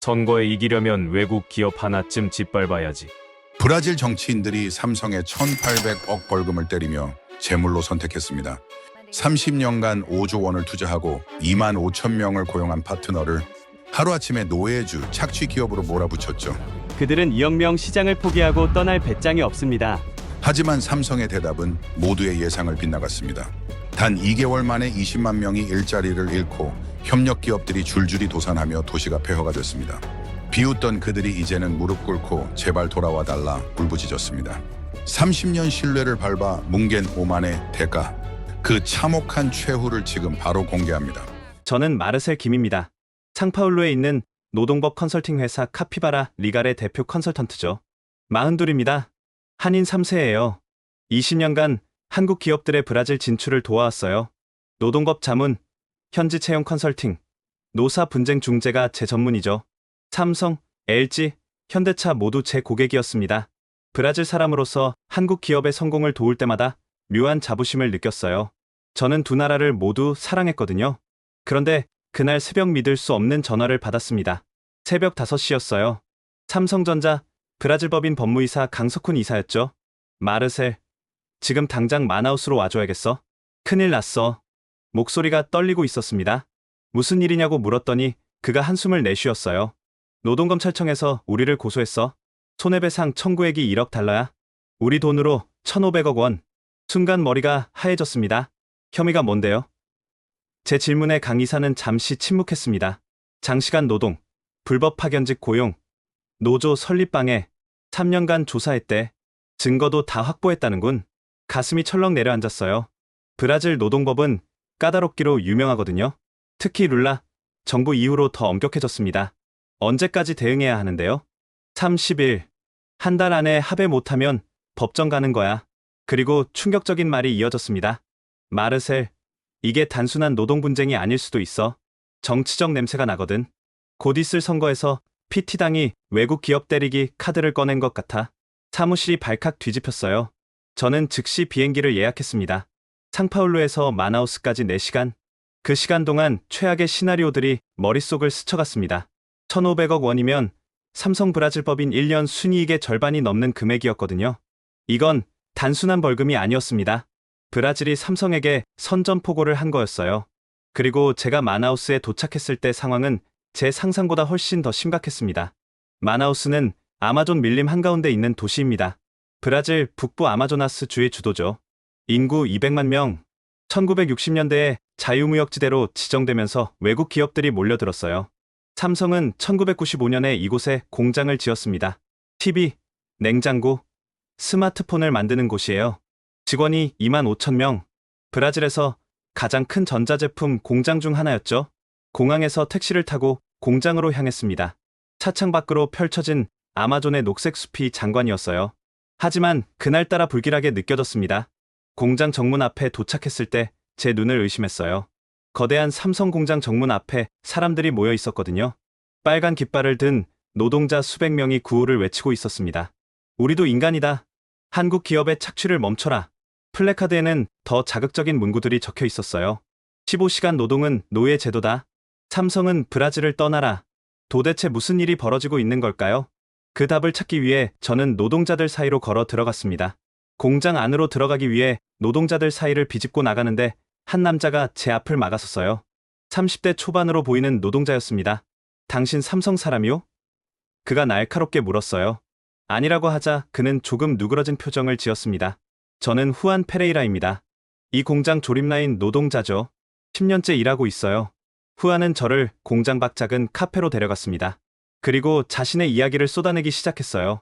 선거에 이기려면 외국 기업 하나쯤 짓밟아야지. 브라질 정치인들이 삼성에 1,800억 벌금을 때리며 제물로 선택했습니다. 30년간 5조 원을 투자하고 2만 5천 명을 고용한 파트너를 하루아침에 노예주, 착취 기업으로 몰아붙였죠. 그들은 2억 명 시장을 포기하고 떠날 배짱이 없습니다. 하지만 삼성의 대답은 모두의 예상을 빗나갔습니다. 단 2개월 만에 20만 명이 일자리를 잃고 협력 기업들이 줄줄이 도산하며 도시가 폐허가 됐습니다. 비웃던 그들이 이제는 무릎 꿇고 제발 돌아와 달라 울부짖었습니다. 30년 신뢰를 밟아 뭉갠 오만의 대가, 그 참혹한 최후를 지금 바로 공개합니다. 저는 마르셀 김입니다. 상파울루에 있는 노동법 컨설팅 회사 카피바라 리갈의 대표 컨설턴트죠. 42입니다. 한인 3세예요. 20년간 한국 기업들의 브라질 진출을 도와왔어요. 노동법 자문, 현지 채용 컨설팅, 노사 분쟁 중재가 제 전문이죠. 삼성, LG, 현대차 모두 제 고객이었습니다. 브라질 사람으로서 한국 기업의 성공을 도울 때마다 묘한 자부심을 느꼈어요. 저는 두 나라를 모두 사랑했거든요. 그런데 그날 새벽 믿을 수 없는 전화를 받았습니다. 새벽 5시였어요. 삼성전자 브라질 법인 법무이사 강석훈 이사였죠. 마르셀, 지금 당장 마나우스로 와줘야겠어. 큰일 났어. 목소리가 떨리고 있었습니다. 무슨 일이냐고 물었더니 그가 한숨을 내쉬었어요. 노동검찰청에서 우리를 고소했어. 손해배상 청구액이 1억 달러야. 우리 돈으로 1,500억 원. 순간 머리가 하얘졌습니다. 혐의가 뭔데요? 제 질문에 강 이사는 잠시 침묵했습니다. 장시간 노동, 불법 파견직 고용, 노조 설립방해, 3년간 조사했대. 증거도 다 확보했다는군. 가슴이 철렁 내려앉았어요. 브라질 노동법은 까다롭기로 유명하거든요. 특히 룰라, 정부 이후로 더 엄격해졌습니다. 언제까지 대응해야 하는데요? 30일, 한 달 안에 합의 못하면 법정 가는 거야. 그리고 충격적인 말이 이어졌습니다. 마르셀, 이게 단순한 노동 분쟁이 아닐 수도 있어. 정치적 냄새가 나거든. 곧 있을 선거에서 PT당이 외국 기업 때리기 카드를 꺼낸 것 같아. 사무실이 발칵 뒤집혔어요. 저는 즉시 비행기를 예약했습니다. 상파울루에서 마나우스까지 4시간. 그 시간 동안 최악의 시나리오들이 머릿속을 스쳐갔습니다. 1,500억 원이면 삼성 브라질 법인 1년 순이익의 절반이 넘는 금액이었거든요. 이건 단순한 벌금이 아니었습니다. 브라질이 삼성에게 선전포고를 한 거였어요. 그리고 제가 마나우스에 도착했을 때 상황은 제 상상보다 훨씬 더 심각했습니다. 마나우스는 아마존 밀림 한가운데 있는 도시입니다. 브라질 북부 아마조나스 주의 주도죠. 인구 200만 명. 1960년대에 자유무역지대로 지정되면서 외국 기업들이 몰려들었어요. 삼성은 1995년에 이곳에 공장을 지었습니다. TV, 냉장고, 스마트폰을 만드는 곳이에요. 직원이 2만 5천 명. 브라질에서 가장 큰 전자제품 공장 중 하나였죠. 공항에서 택시를 타고 공장으로 향했습니다. 차창 밖으로 펼쳐진 아마존의 녹색 숲이 장관이었어요. 하지만 그날따라 불길하게 느껴졌습니다. 공장 정문 앞에 도착했을 때 제 눈을 의심했어요. 거대한 삼성 공장 정문 앞에 사람들이 모여 있었거든요. 빨간 깃발을 든 노동자 수백 명이 구호를 외치고 있었습니다. 우리도 인간이다. 한국 기업의 착취를 멈춰라. 플래카드에는 더 자극적인 문구들이 적혀 있었어요. 15시간 노동은 노예 제도다. 삼성은 브라질을 떠나라. 도대체 무슨 일이 벌어지고 있는 걸까요? 그 답을 찾기 위해 저는 노동자들 사이로 걸어 들어갔습니다. 공장 안으로 들어가기 위해 노동자들 사이를 비집고 나가는데 한 남자가 제 앞을 막았었어요. 30대 초반으로 보이는 노동자였습니다. 당신 삼성 사람이요? 그가 날카롭게 물었어요. 아니라고 하자 그는 조금 누그러진 표정을 지었습니다. 저는 후안 페레이라입니다. 이 공장 조립라인 노동자죠. 10년째 일하고 있어요. 후안은 저를 공장 밖 작은 카페로 데려갔습니다. 그리고 자신의 이야기를 쏟아내기 시작했어요.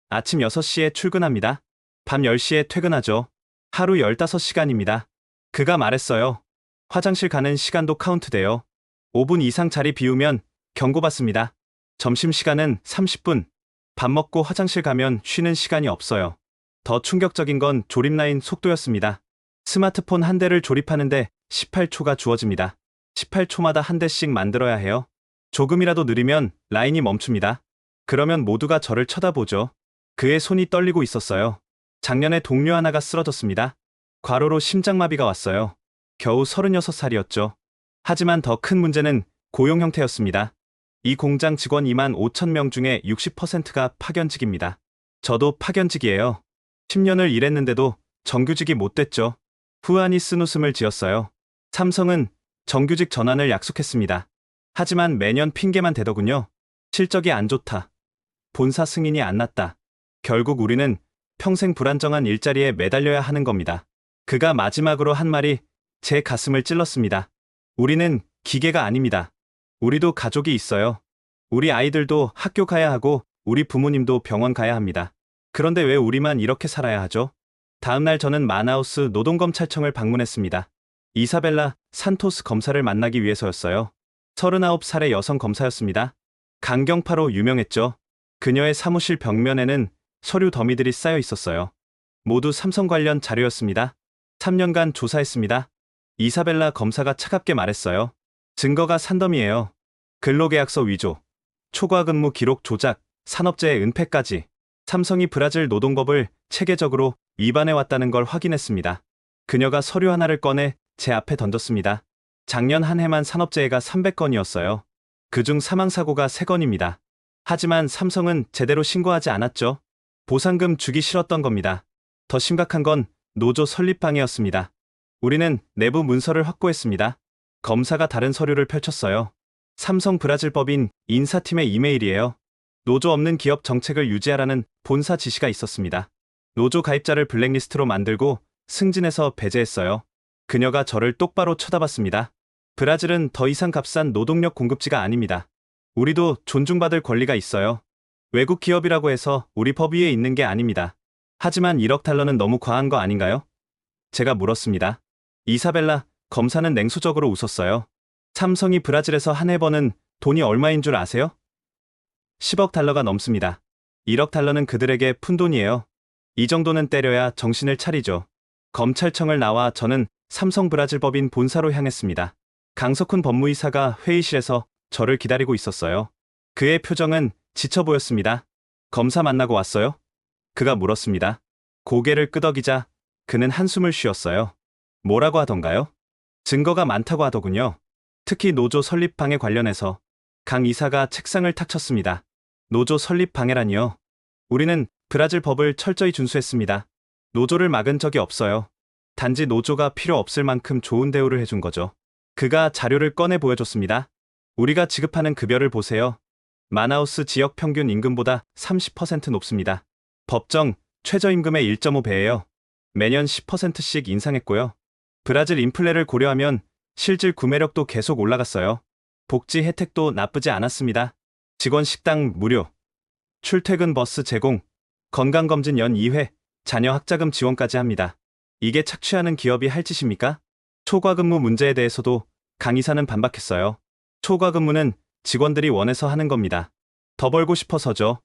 아침 6시에 출근합니다. 밤 10시에 퇴근하죠. 하루 15시간입니다. 그가 말했어요. 화장실 가는 시간도 카운트돼요. 5분 이상 자리 비우면 경고받습니다. 점심시간은 30분. 밥 먹고 화장실 가면 쉬는 시간이 없어요. 더 충격적인 건 조립라인 속도였습니다. 스마트폰 한 대를 조립하는데 18초가 주어집니다. 18초마다 한 대씩 만들어야 해요. 조금이라도 느리면 라인이 멈춥니다. 그러면 모두가 저를 쳐다보죠. 그의 손이 떨리고 있었어요. 작년에 동료 하나가 쓰러졌습니다. 과로로 심장마비가 왔어요. 겨우 36살이었죠. 하지만 더 큰 문제는 고용 형태였습니다. 이 공장 직원 2만 5천 명 중에 60%가 파견직입니다. 저도 파견직이에요. 10년을 일했는데도 정규직이 못 됐죠. 후안이 쓴웃음을 지었어요. 삼성은 정규직 전환을 약속했습니다. 하지만 매년 핑계만 대더군요. 실적이 안 좋다. 본사 승인이 안 났다. 결국 우리는 평생 불안정한 일자리에 매달려야 하는 겁니다. 그가 마지막으로 한 말이 제 가슴을 찔렀습니다. 우리는 기계가 아닙니다. 우리도 가족이 있어요. 우리 아이들도 학교 가야 하고 우리 부모님도 병원 가야 합니다. 그런데 왜 우리만 이렇게 살아야 하죠? 다음날 저는 마나우스 노동검찰청을 방문했습니다. 이사벨라 산토스 검사를 만나기 위해서였어요. 39살의 여성 검사였습니다. 강경파로 유명했죠. 그녀의 사무실 벽면에는 서류 더미들이 쌓여 있었어요. 모두 삼성 관련 자료였습니다. 3년간 조사했습니다. 이사벨라 검사가 차갑게 말했어요. 증거가 산더미예요. 근로계약서 위조, 초과근무 기록 조작, 산업재해 은폐까지. 삼성이 브라질 노동법을 체계적으로 위반해왔다는 걸 확인했습니다. 그녀가 서류 하나를 꺼내 제 앞에 던졌습니다. 작년 한 해만 산업재해가 300건이었어요. 그중 사망사고가 3건입니다. 하지만 삼성은 제대로 신고하지 않았죠. 보상금 주기 싫었던 겁니다. 더 심각한 건 노조 설립 방해였습니다. 우리는 내부 문서를 확보했습니다. 검사가 다른 서류를 펼쳤어요. 삼성 브라질법인 인사팀의 이메일이에요. 노조 없는 기업 정책을 유지하라는 본사 지시가 있었습니다. 노조 가입자를 블랙리스트로 만들고 승진해서 배제했어요. 그녀가 저를 똑바로 쳐다봤습니다. 브라질은 더 이상 값싼 노동력 공급지가 아닙니다. 우리도 존중받을 권리가 있어요. 외국 기업이라고 해서 우리 법 위에 있는 게 아닙니다. 하지만 1억 달러는 너무 과한 거 아닌가요? 제가 물었습니다. 이사벨라 검사는 냉소적으로 웃었어요. 삼성이 브라질에서 한 해 버는 돈이 얼마인 줄 아세요? 10억 달러가 넘습니다. 1억 달러는 그들에게 푼돈이에요. 이 정도는 때려야 정신을 차리죠. 검찰청을 나와 저는 삼성 브라질 법인 본사로 향했습니다. 강석훈 법무이사가 회의실에서 저를 기다리고 있었어요. 그의 표정은 지쳐 보였습니다. 검사 만나고 왔어요? 그가 물었습니다. 고개를 끄덕이자 그는 한숨을 쉬었어요. 뭐라고 하던가요? 증거가 많다고 하더군요. 특히 노조 설립 방해 관련해서. 강 이사가 책상을 탁 쳤습니다. 노조 설립 방해라니요. 우리는 브라질 법을 철저히 준수했습니다. 노조를 막은 적이 없어요. 단지 노조가 필요 없을 만큼 좋은 대우를 해준 거죠. 그가 자료를 꺼내 보여줬습니다. 우리가 지급하는 급여를 보세요. 마나우스 지역 평균 임금보다 30% 높습니다. 법정 최저임금의 1.5배예요. 매년 10%씩 인상했고요. 브라질 인플레를 고려하면 실질 구매력도 계속 올라갔어요. 복지 혜택도 나쁘지 않았습니다. 직원 식당 무료, 출퇴근 버스 제공, 건강검진 연 2회, 자녀 학자금 지원까지 합니다. 이게 착취하는 기업이 할 짓입니까? 초과근무 문제에 대해서도 강 이사는 반박했어요. 초과근무는 직원들이 원해서 하는 겁니다. 더 벌고 싶어서죠.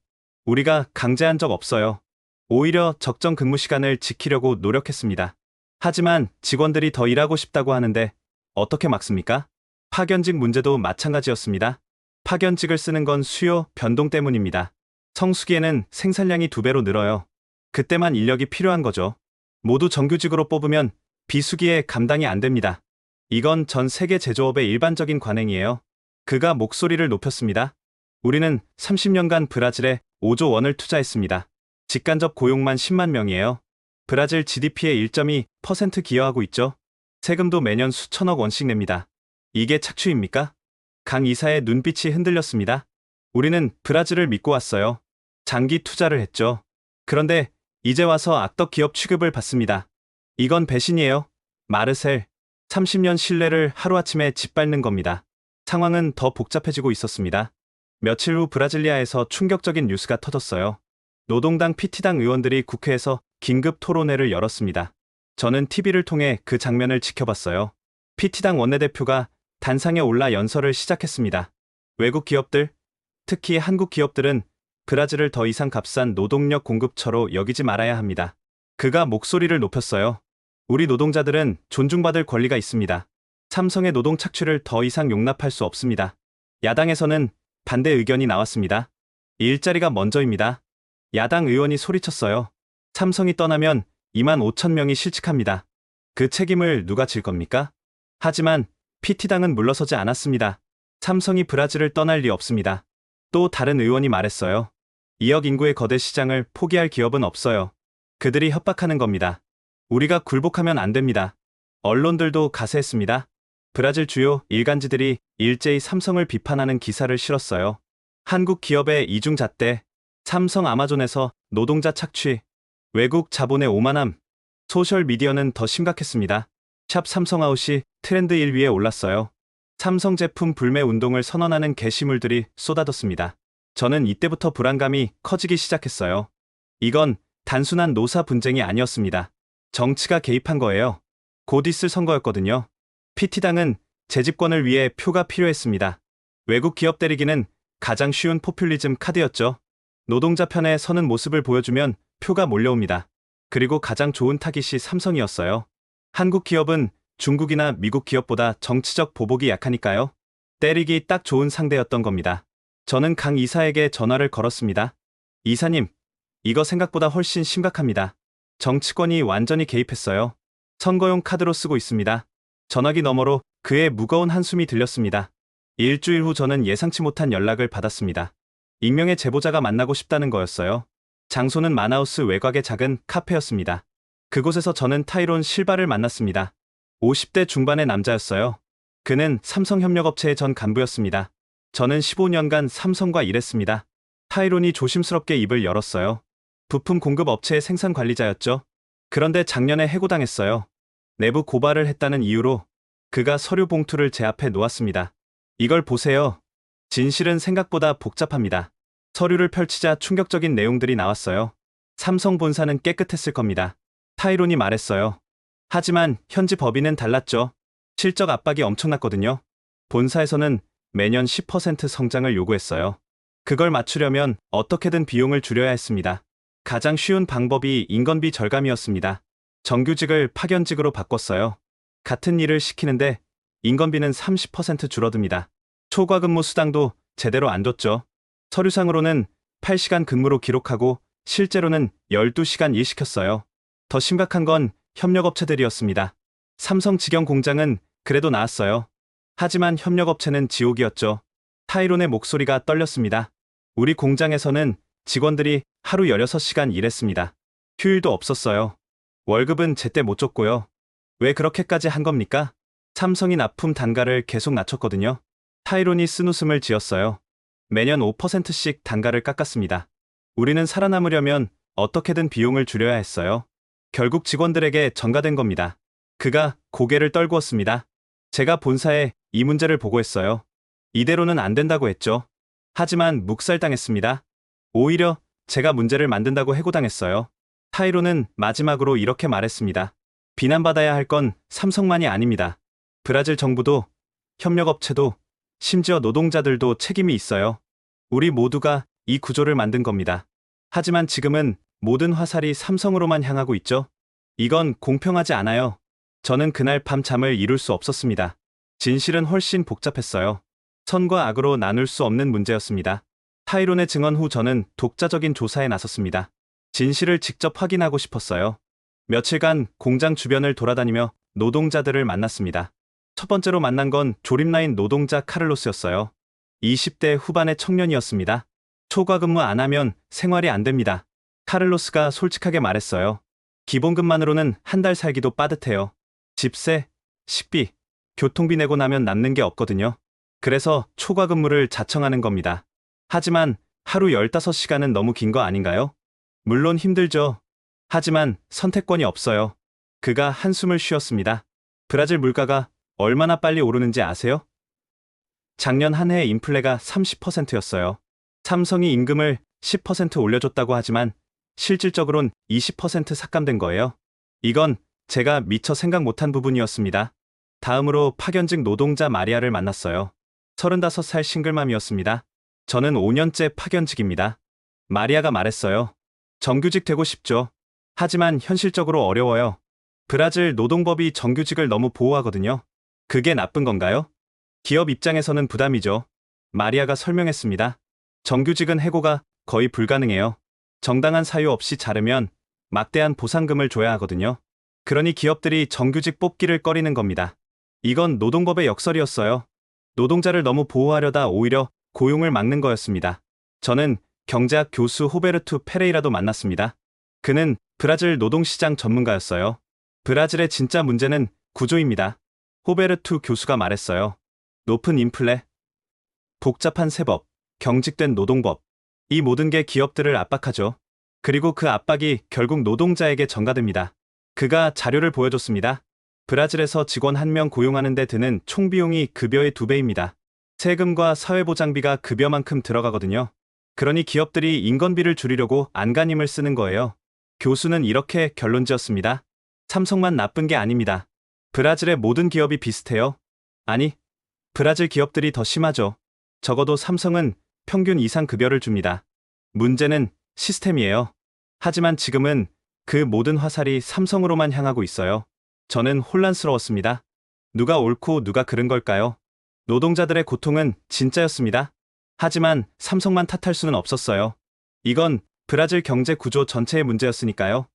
우리가 강제한 적 없어요. 오히려 적정 근무 시간을 지키려고 노력했습니다. 하지만 직원들이 더 일하고 싶다고 하는데 어떻게 막습니까? 파견직 문제도 마찬가지였습니다. 파견직을 쓰는 건 수요 변동 때문입니다. 성수기에는 생산량이 2배로 늘어요. 그때만 인력이 필요한 거죠. 모두 정규직으로 뽑으면 비수기에 감당이 안 됩니다. 이건 전 세계 제조업의 일반적인 관행이에요. 그가 목소리를 높였습니다. 우리는 30년간 브라질에 5조 원을 투자했습니다. 직간접 고용만 10만 명이에요. 브라질 GDP의 1.2% 기여하고 있죠. 세금도 매년 수천억 원씩 냅니다. 이게 착취입니까? 강 이사의 눈빛이 흔들렸습니다. 우리는 브라질을 믿고 왔어요. 장기 투자를 했죠. 그런데 이제 와서 악덕 기업 취급을 받습니다. 이건 배신이에요. 마르셀, 30년 신뢰를 하루아침에 짓밟는 겁니다. 상황은 더 복잡해지고 있었습니다. 며칠 후 브라질리아에서 충격적인 뉴스가 터졌어요. 노동당 PT당 의원들이 국회에서 긴급 토론회를 열었습니다. 저는 TV를 통해 그 장면을 지켜봤어요. PT당 원내대표가 단상에 올라 연설을 시작했습니다. 외국 기업들, 특히 한국 기업들은 브라질을 더 이상 값싼 노동력 공급처로 여기지 말아야 합니다. 그가 목소리를 높였어요. 우리 노동자들은 존중받을 권리가 있습니다. 삼성의 노동 착취를 더 이상 용납할 수 없습니다. 야당에서는 반대 의견이 나왔습니다. 일자리가 먼저입니다. 야당 의원이 소리쳤어요. 삼성이 떠나면 2만 5천 명이 실직합니다. 그 책임을 누가 질 겁니까? 하지만 PT당은 물러서지 않았습니다. 삼성이 브라질을 떠날 리 없습니다. 또 다른 의원이 말했어요. 2억 인구의 거대 시장을 포기할 기업은 없어요. 그들이 협박하는 겁니다. 우리가 굴복하면 안 됩니다. 언론들도 가세했습니다. 브라질 주요 일간지들이 일제히 삼성을 비판하는 기사를 실었어요. 한국 기업의 이중잣대, 삼성 아마존에서 노동자 착취, 외국 자본의 오만함, 소셜미디어는 더 심각했습니다. 샵 삼성아웃이 트렌드 1위에 올랐어요. 삼성 제품 불매 운동을 선언하는 게시물들이 쏟아졌습니다. 저는 이때부터 불안감이 커지기 시작했어요. 이건 단순한 노사 분쟁이 아니었습니다. 정치가 개입한 거예요. 곧 있을 선거였거든요. PT당은 재집권을 위해 표가 필요했습니다. 외국 기업 때리기는 가장 쉬운 포퓰리즘 카드였죠. 노동자 편에 서는 모습을 보여주면 표가 몰려옵니다. 그리고 가장 좋은 타깃이 삼성이었어요. 한국 기업은 중국이나 미국 기업보다 정치적 보복이 약하니까요. 때리기 딱 좋은 상대였던 겁니다. 저는 강 이사에게 전화를 걸었습니다. 이사님, 이거 생각보다 훨씬 심각합니다. 정치권이 완전히 개입했어요. 선거용 카드로 쓰고 있습니다. 전화기 너머로 그의 무거운 한숨이 들렸습니다. 일주일 후 저는 예상치 못한 연락을 받았습니다. 익명의 제보자가 만나고 싶다는 거였어요. 장소는 마나우스 외곽의 작은 카페였습니다. 그곳에서 저는 타이론 실바를 만났습니다. 50대 중반의 남자였어요. 그는 삼성협력업체의 전 간부였습니다. 저는 15년간 삼성과 일했습니다. 타이론이 조심스럽게 입을 열었어요. 부품 공급 업체의 생산 관리자였죠. 그런데 작년에 해고당했어요. 내부 고발을 했다는 이유로. 그가 서류 봉투를 제 앞에 놓았습니다. 이걸 보세요. 진실은 생각보다 복잡합니다. 서류를 펼치자 충격적인 내용들이 나왔어요. 삼성 본사는 깨끗했을 겁니다. 타이론이 말했어요. 하지만 현지 법인은 달랐죠. 실적 압박이 엄청났거든요. 본사에서는 매년 10% 성장을 요구했어요. 그걸 맞추려면 어떻게든 비용을 줄여야 했습니다. 가장 쉬운 방법이 인건비 절감이었습니다. 정규직을 파견직으로 바꿨어요. 같은 일을 시키는데 인건비는 30% 줄어듭니다. 초과근무 수당도 제대로 안 줬죠. 서류상으로는 8시간 근무로 기록하고 실제로는 12시간 일 시켰어요. 더 심각한 건 협력업체들이었습니다. 삼성 직영 공장은 그래도 나았어요. 하지만 협력업체는 지옥이었죠. 타이론의 목소리가 떨렸습니다. 우리 공장에서는 직원들이 하루 16시간 일했습니다. 휴일도 없었어요. 월급은 제때 못 줬고요. 왜 그렇게까지 한 겁니까? 삼성이 납품 단가를 계속 낮췄거든요. 타이론이 쓴웃음을 지었어요. 매년 5%씩 단가를 깎았습니다. 우리는 살아남으려면 어떻게든 비용을 줄여야 했어요. 결국 직원들에게 전가된 겁니다. 그가 고개를 떨구었습니다. 제가 본사에 이 문제를 보고했어요. 이대로는 안 된다고 했죠. 하지만 묵살당했습니다. 오히려 제가 문제를 만든다고 해고당했어요. 타이론은 마지막으로 이렇게 말했습니다. 비난받아야 할 건 삼성만이 아닙니다. 브라질 정부도, 협력업체도, 심지어 노동자들도 책임이 있어요. 우리 모두가 이 구조를 만든 겁니다. 하지만 지금은 모든 화살이 삼성으로만 향하고 있죠. 이건 공평하지 않아요. 저는 그날 밤 잠을 이룰 수 없었습니다. 진실은 훨씬 복잡했어요. 선과 악으로 나눌 수 없는 문제였습니다. 타이론의 증언 후 저는 독자적인 조사에 나섰습니다. 진실을 직접 확인하고 싶었어요. 며칠간 공장 주변을 돌아다니며 노동자들을 만났습니다. 첫 번째로 만난 건 조립라인 노동자 카를로스였어요. 20대 후반의 청년이었습니다. 초과 근무 안 하면 생활이 안 됩니다. 카를로스가 솔직하게 말했어요. 기본급만으로는 한 달 살기도 빠듯해요. 집세, 식비, 교통비 내고 나면 남는 게 없거든요. 그래서 초과 근무를 자청하는 겁니다. 하지만 하루 15시간은 너무 긴 거 아닌가요? 물론 힘들죠. 하지만 선택권이 없어요. 그가 한숨을 쉬었습니다. 브라질 물가가 얼마나 빨리 오르는지 아세요? 작년 한 해 인플레가 30%였어요. 삼성이 임금을 10% 올려줬다고 하지만 실질적으로는 20% 삭감된 거예요. 이건 제가 미처 생각 못한 부분이었습니다. 다음으로 파견직 노동자 마리아를 만났어요. 35살 싱글맘이었습니다. 저는 5년째 파견직입니다. 마리아가 말했어요. 정규직 되고 싶죠. 하지만 현실적으로 어려워요. 브라질 노동법이 정규직을 너무 보호하거든요. 그게 나쁜 건가요? 기업 입장에서는 부담이죠. 마리아가 설명했습니다. 정규직은 해고가 거의 불가능해요. 정당한 사유 없이 자르면 막대한 보상금을 줘야 하거든요. 그러니 기업들이 정규직 뽑기를 꺼리는 겁니다. 이건 노동법의 역설이었어요. 노동자를 너무 보호하려다 오히려 고용을 막는 거였습니다. 저는 경제학 교수 호베르투 페레이라도 만났습니다. 그는 브라질 노동시장 전문가였어요. 브라질의 진짜 문제는 구조입니다. 호베르투 교수가 말했어요. 높은 인플레, 복잡한 세법, 경직된 노동법. 이 모든 게 기업들을 압박하죠. 그리고 그 압박이 결국 노동자에게 전가됩니다. 그가 자료를 보여줬습니다. 브라질에서 직원 1명 고용하는 데 드는 총 비용이 급여의 2배입니다. 세금과 사회보장비가 급여만큼 들어가거든요. 그러니 기업들이 인건비를 줄이려고 안간힘을 쓰는 거예요. 교수는 이렇게 결론 지었습니다. 삼성만 나쁜 게 아닙니다. 브라질의 모든 기업이 비슷해요. 아니, 브라질 기업들이 더 심하죠. 적어도 삼성은 평균 이상 급여를 줍니다. 문제는 시스템이에요. 하지만 지금은 그 모든 화살이 삼성으로만 향하고 있어요. 저는 혼란스러웠습니다. 누가 옳고 누가 그른 걸까요? 노동자들의 고통은 진짜였습니다. 하지만 삼성만 탓할 수는 없었어요. 이건 브라질 경제 구조 전체의 문제였으니까요.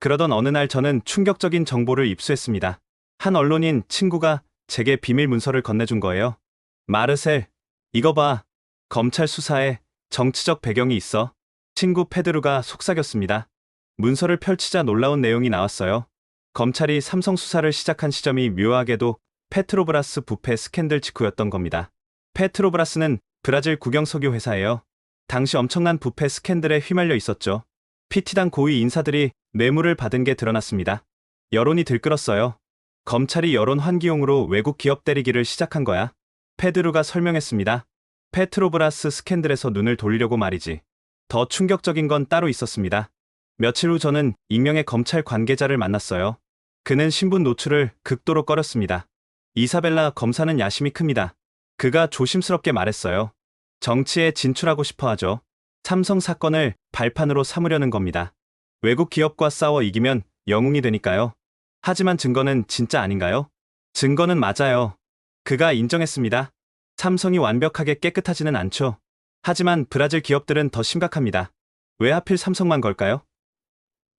그러던 어느 날 저는 충격적인 정보를 입수했습니다. 한 언론인 친구가 제게 비밀 문서를 건네준 거예요. 마르셀, 이거 봐. 검찰 수사에 정치적 배경이 있어. 친구 페드루가 속삭였습니다. 문서를 펼치자 놀라운 내용이 나왔어요. 검찰이 삼성 수사를 시작한 시점이 묘하게도 페트로브라스 부패 스캔들 직후였던 겁니다. 페트로브라스는 브라질 국영석유 회사예요. 당시 엄청난 부패 스캔들에 휘말려 있었죠. PT당 고위 인사들이 뇌물을 받은 게 드러났습니다. 여론이 들끓었어요. 검찰이 여론 환기용으로 외국 기업 때리기를 시작한 거야. 페드루가 설명했습니다. 페트로브라스 스캔들에서 눈을 돌리려고 말이지. 더 충격적인 건 따로 있었습니다. 며칠 후 저는 익명의 검찰 관계자를 만났어요. 그는 신분 노출을 극도로 꺼렸습니다. 이사벨라 검사는 야심이 큽니다. 그가 조심스럽게 말했어요. 정치에 진출하고 싶어 하죠. 삼성 사건을 발판으로 삼으려는 겁니다. 외국 기업과 싸워 이기면 영웅이 되니까요. 하지만 증거는 진짜 아닌가요? 증거는 맞아요. 그가 인정했습니다. 삼성이 완벽하게 깨끗하지는 않죠. 하지만 브라질 기업들은 더 심각합니다. 왜 하필 삼성만 걸까요?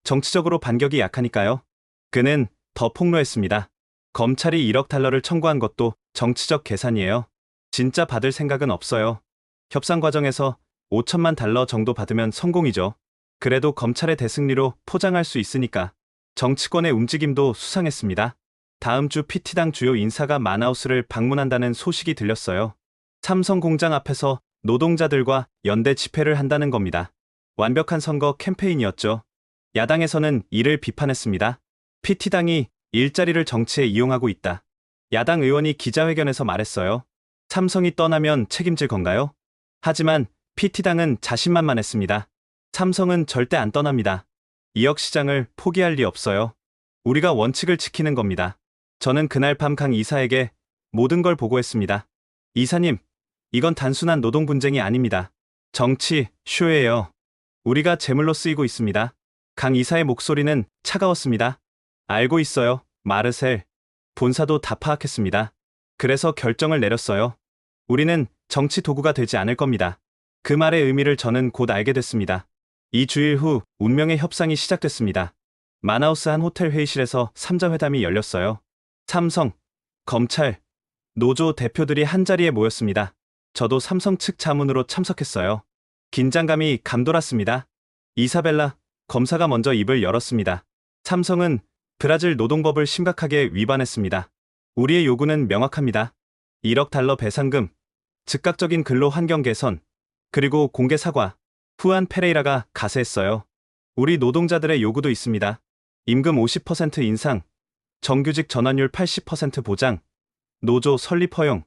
정치적으로 반격이 약하니까요. 그는 더 폭로했습니다. 검찰이 1억 달러를 청구한 것도 정치적 계산이에요. 진짜 받을 생각은 없어요. 협상 과정에서 5천만 달러 정도 받으면 성공이죠. 그래도 검찰의 대승리로 포장할 수 있으니까. 정치권의 움직임도 수상했습니다. 다음 주 PT당 주요 인사가 마나우스를 방문한다는 소식이 들렸어요. 삼성 공장 앞에서 노동자들과 연대 집회를 한다는 겁니다. 완벽한 선거 캠페인이었죠. 야당에서는 이를 비판했습니다. PT당이 일자리를 정치에 이용하고 있다. 야당 의원이 기자회견에서 말했어요. 삼성이 떠나면 책임질 건가요? 하지만 PT당은 자신만만했습니다. 삼성은 절대 안 떠납니다. 2억 시장을 포기할 리 없어요. 우리가 원칙을 지키는 겁니다. 저는 그날 밤 강 이사에게 모든 걸 보고했습니다. 이사님, 이건 단순한 노동 분쟁이 아닙니다. 정치, 쇼예요. 우리가 제물로 쓰이고 있습니다. 강 이사의 목소리는 차가웠습니다. 알고 있어요, 마르셀. 본사도 다 파악했습니다. 그래서 결정을 내렸어요. 우리는 정치 도구가 되지 않을 겁니다. 그 말의 의미를 저는 곧 알게 됐습니다. 2주일 후 운명의 협상이 시작됐습니다. 마나우스 한 호텔 회의실에서 3자 회담이 열렸어요. 삼성, 검찰, 노조 대표들이 한자리에 모였습니다. 저도 삼성 측 자문으로 참석했어요. 긴장감이 감돌았습니다. 이사벨라 검사가 먼저 입을 열었습니다. 삼성은 브라질 노동법을 심각하게 위반했습니다. 우리의 요구는 명확합니다. 1억 달러 배상금, 즉각적인 근로 환경 개선, 그리고 공개 사과. 후안 페레이라가 가세했어요. 우리 노동자들의 요구도 있습니다. 임금 50% 인상, 정규직 전환율 80% 보장, 노조 설립 허용.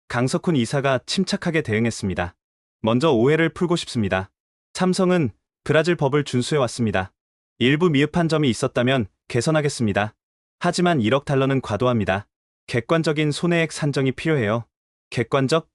강석훈 이사가 침착하게 대응했습니다. 먼저 오해를 풀고 싶습니다. 삼성은 브라질 법을 준수해왔습니다. 일부 미흡한 점이 있었다면 개선하겠습니다. 하지만 1억 달러는 과도합니다. 객관적인 손해액 산정이 필요해요. 객관적?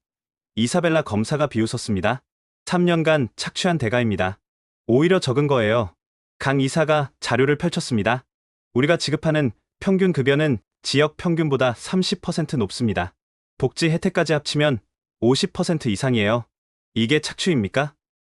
이사벨라 검사가 비웃었습니다. 3년간 착취한 대가입니다. 오히려 적은 거예요. 강 이사가 자료를 펼쳤습니다. 우리가 지급하는 평균 급여는 지역 평균보다 30% 높습니다. 복지 혜택까지 합치면 50% 이상이에요. 이게 착취입니까?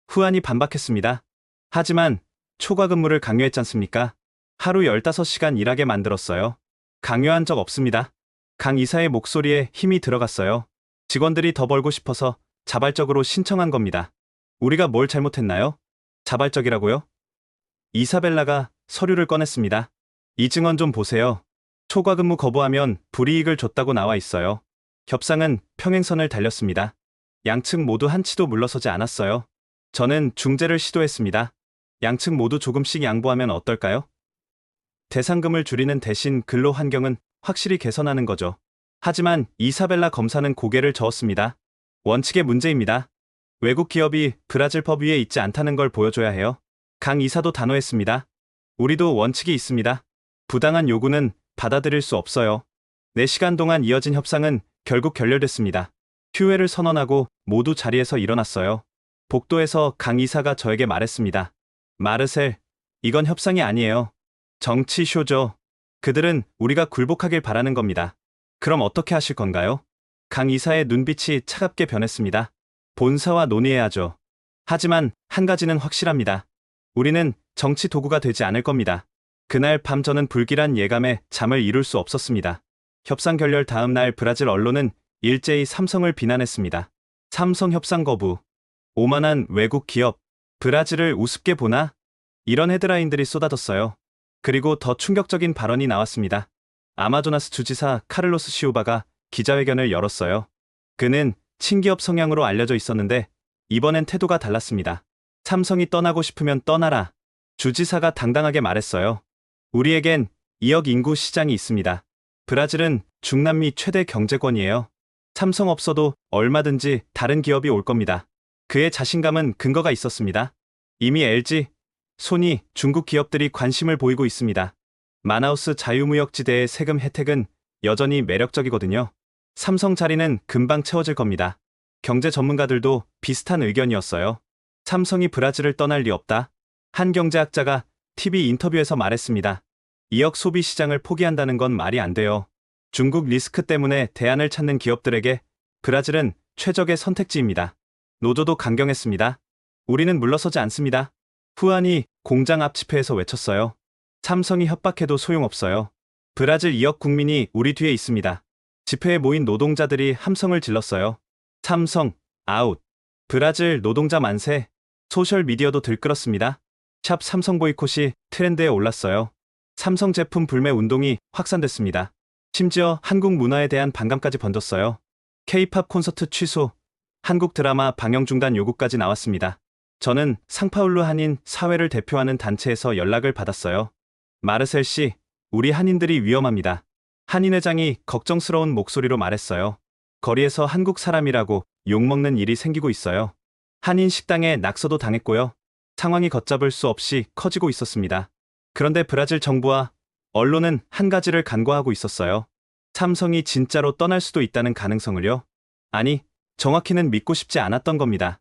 후안이 반박했습니다. 하지만 초과 근무를 강요했지 않습니까? 하루 15시간 일하게 만들었어요. 강요한 적 없습니다. 강 이사의 목소리에 힘이 들어갔어요. 직원들이 더 벌고 싶어서 자발적으로 신청한 겁니다. 우리가 뭘 잘못했나요? 자발적이라고요? 이사벨라가 서류를 꺼냈습니다. 이 증언 좀 보세요. 초과 근무 거부하면 불이익을 줬다고 나와 있어요. 협상은 평행선을 달렸습니다. 양측 모두 한치도 물러서지 않았어요. 저는 중재를 시도했습니다. 양측 모두 조금씩 양보하면 어떨까요? 대상금을 줄이는 대신 근로 환경은 확실히 개선하는 거죠. 하지만 이사벨라 검사는 고개를 저었습니다. 원칙의 문제입니다. 외국 기업이 브라질 법 위에 있지 않다는 걸 보여줘야 해요. 강 이사도 단호했습니다. 우리도 원칙이 있습니다. 부당한 요구는 받아들일 수 없어요. 4시간 동안 이어진 협상은 결국 결렬됐습니다. 휴회를 선언하고 모두 자리에서 일어났어요. 복도에서 강 이사가 저에게 말했습니다. 마르셀, 이건 협상이 아니에요. 정치 쇼죠. 그들은 우리가 굴복하길 바라는 겁니다. 그럼 어떻게 하실 건가요? 강 이사의 눈빛이 차갑게 변했습니다. 본사와 논의해야죠. 하지만 한 가지는 확실합니다. 우리는 정치 도구가 되지 않을 겁니다. 그날 밤 저는 불길한 예감에 잠을 이룰 수 없었습니다. 협상 결렬 다음 날 브라질 언론은 일제히 삼성을 비난했습니다. 삼성 협상 거부. 오만한 외국 기업. 브라질을 우습게 보나? 이런 헤드라인들이 쏟아졌어요. 그리고 더 충격적인 발언이 나왔습니다. 아마조나스 주지사 카를로스 시우바가 기자회견을 열었어요. 그는 친기업 성향으로 알려져 있었는데 이번엔 태도가 달랐습니다. 삼성이 떠나고 싶으면 떠나라. 주지사가 당당하게 말했어요. 우리에겐 2억 인구 시장이 있습니다. 브라질은 중남미 최대 경제권이에요. 삼성 없어도 얼마든지 다른 기업이 올 겁니다. 그의 자신감은 근거가 있었습니다. 이미 LG, 소니, 중국 기업들이 관심을 보이고 있습니다. 마나우스 자유무역지대의 세금 혜택은 여전히 매력적이거든요. 삼성 자리는 금방 채워질 겁니다. 경제 전문가들도 비슷한 의견이었어요. 삼성이 브라질을 떠날 리 없다. 한 경제학자가 TV 인터뷰에서 말했습니다. 2억 소비 시장을 포기한다는 건 말이 안 돼요. 중국 리스크 때문에 대안을 찾는 기업들에게 브라질은 최적의 선택지입니다. 노조도 강경했습니다. 우리는 물러서지 않습니다. 후안이 공장 앞 집회에서 외쳤어요. 삼성이 협박해도 소용없어요. 브라질 2억 국민이 우리 뒤에 있습니다. 집회에 모인 노동자들이 함성을 질렀어요. 삼성, 아웃. 브라질 노동자 만세. 소셜미디어도 들끓었습니다. 샵 삼성 보이콧이 트렌드에 올랐어요. 삼성 제품 불매 운동이 확산됐습니다. 심지어 한국 문화에 대한 반감까지 번졌어요. K-팝 콘서트 취소, 한국 드라마 방영 중단 요구까지 나왔습니다. 저는 상파울루 한인 사회를 대표하는 단체에서 연락을 받았어요. 마르셀 씨, 우리 한인들이 위험합니다. 한인 회장이 걱정스러운 목소리로 말했어요. 거리에서 한국 사람이라고 욕먹는 일이 생기고 있어요. 한인 식당에 낙서도 당했고요. 상황이 걷잡을 수 없이 커지고 있었습니다. 그런데 브라질 정부와 언론은 한 가지를 간과하고 있었어요. 삼성이 진짜로 떠날 수도 있다는 가능성을요. 아니, 정확히는 믿고 싶지 않았던 겁니다.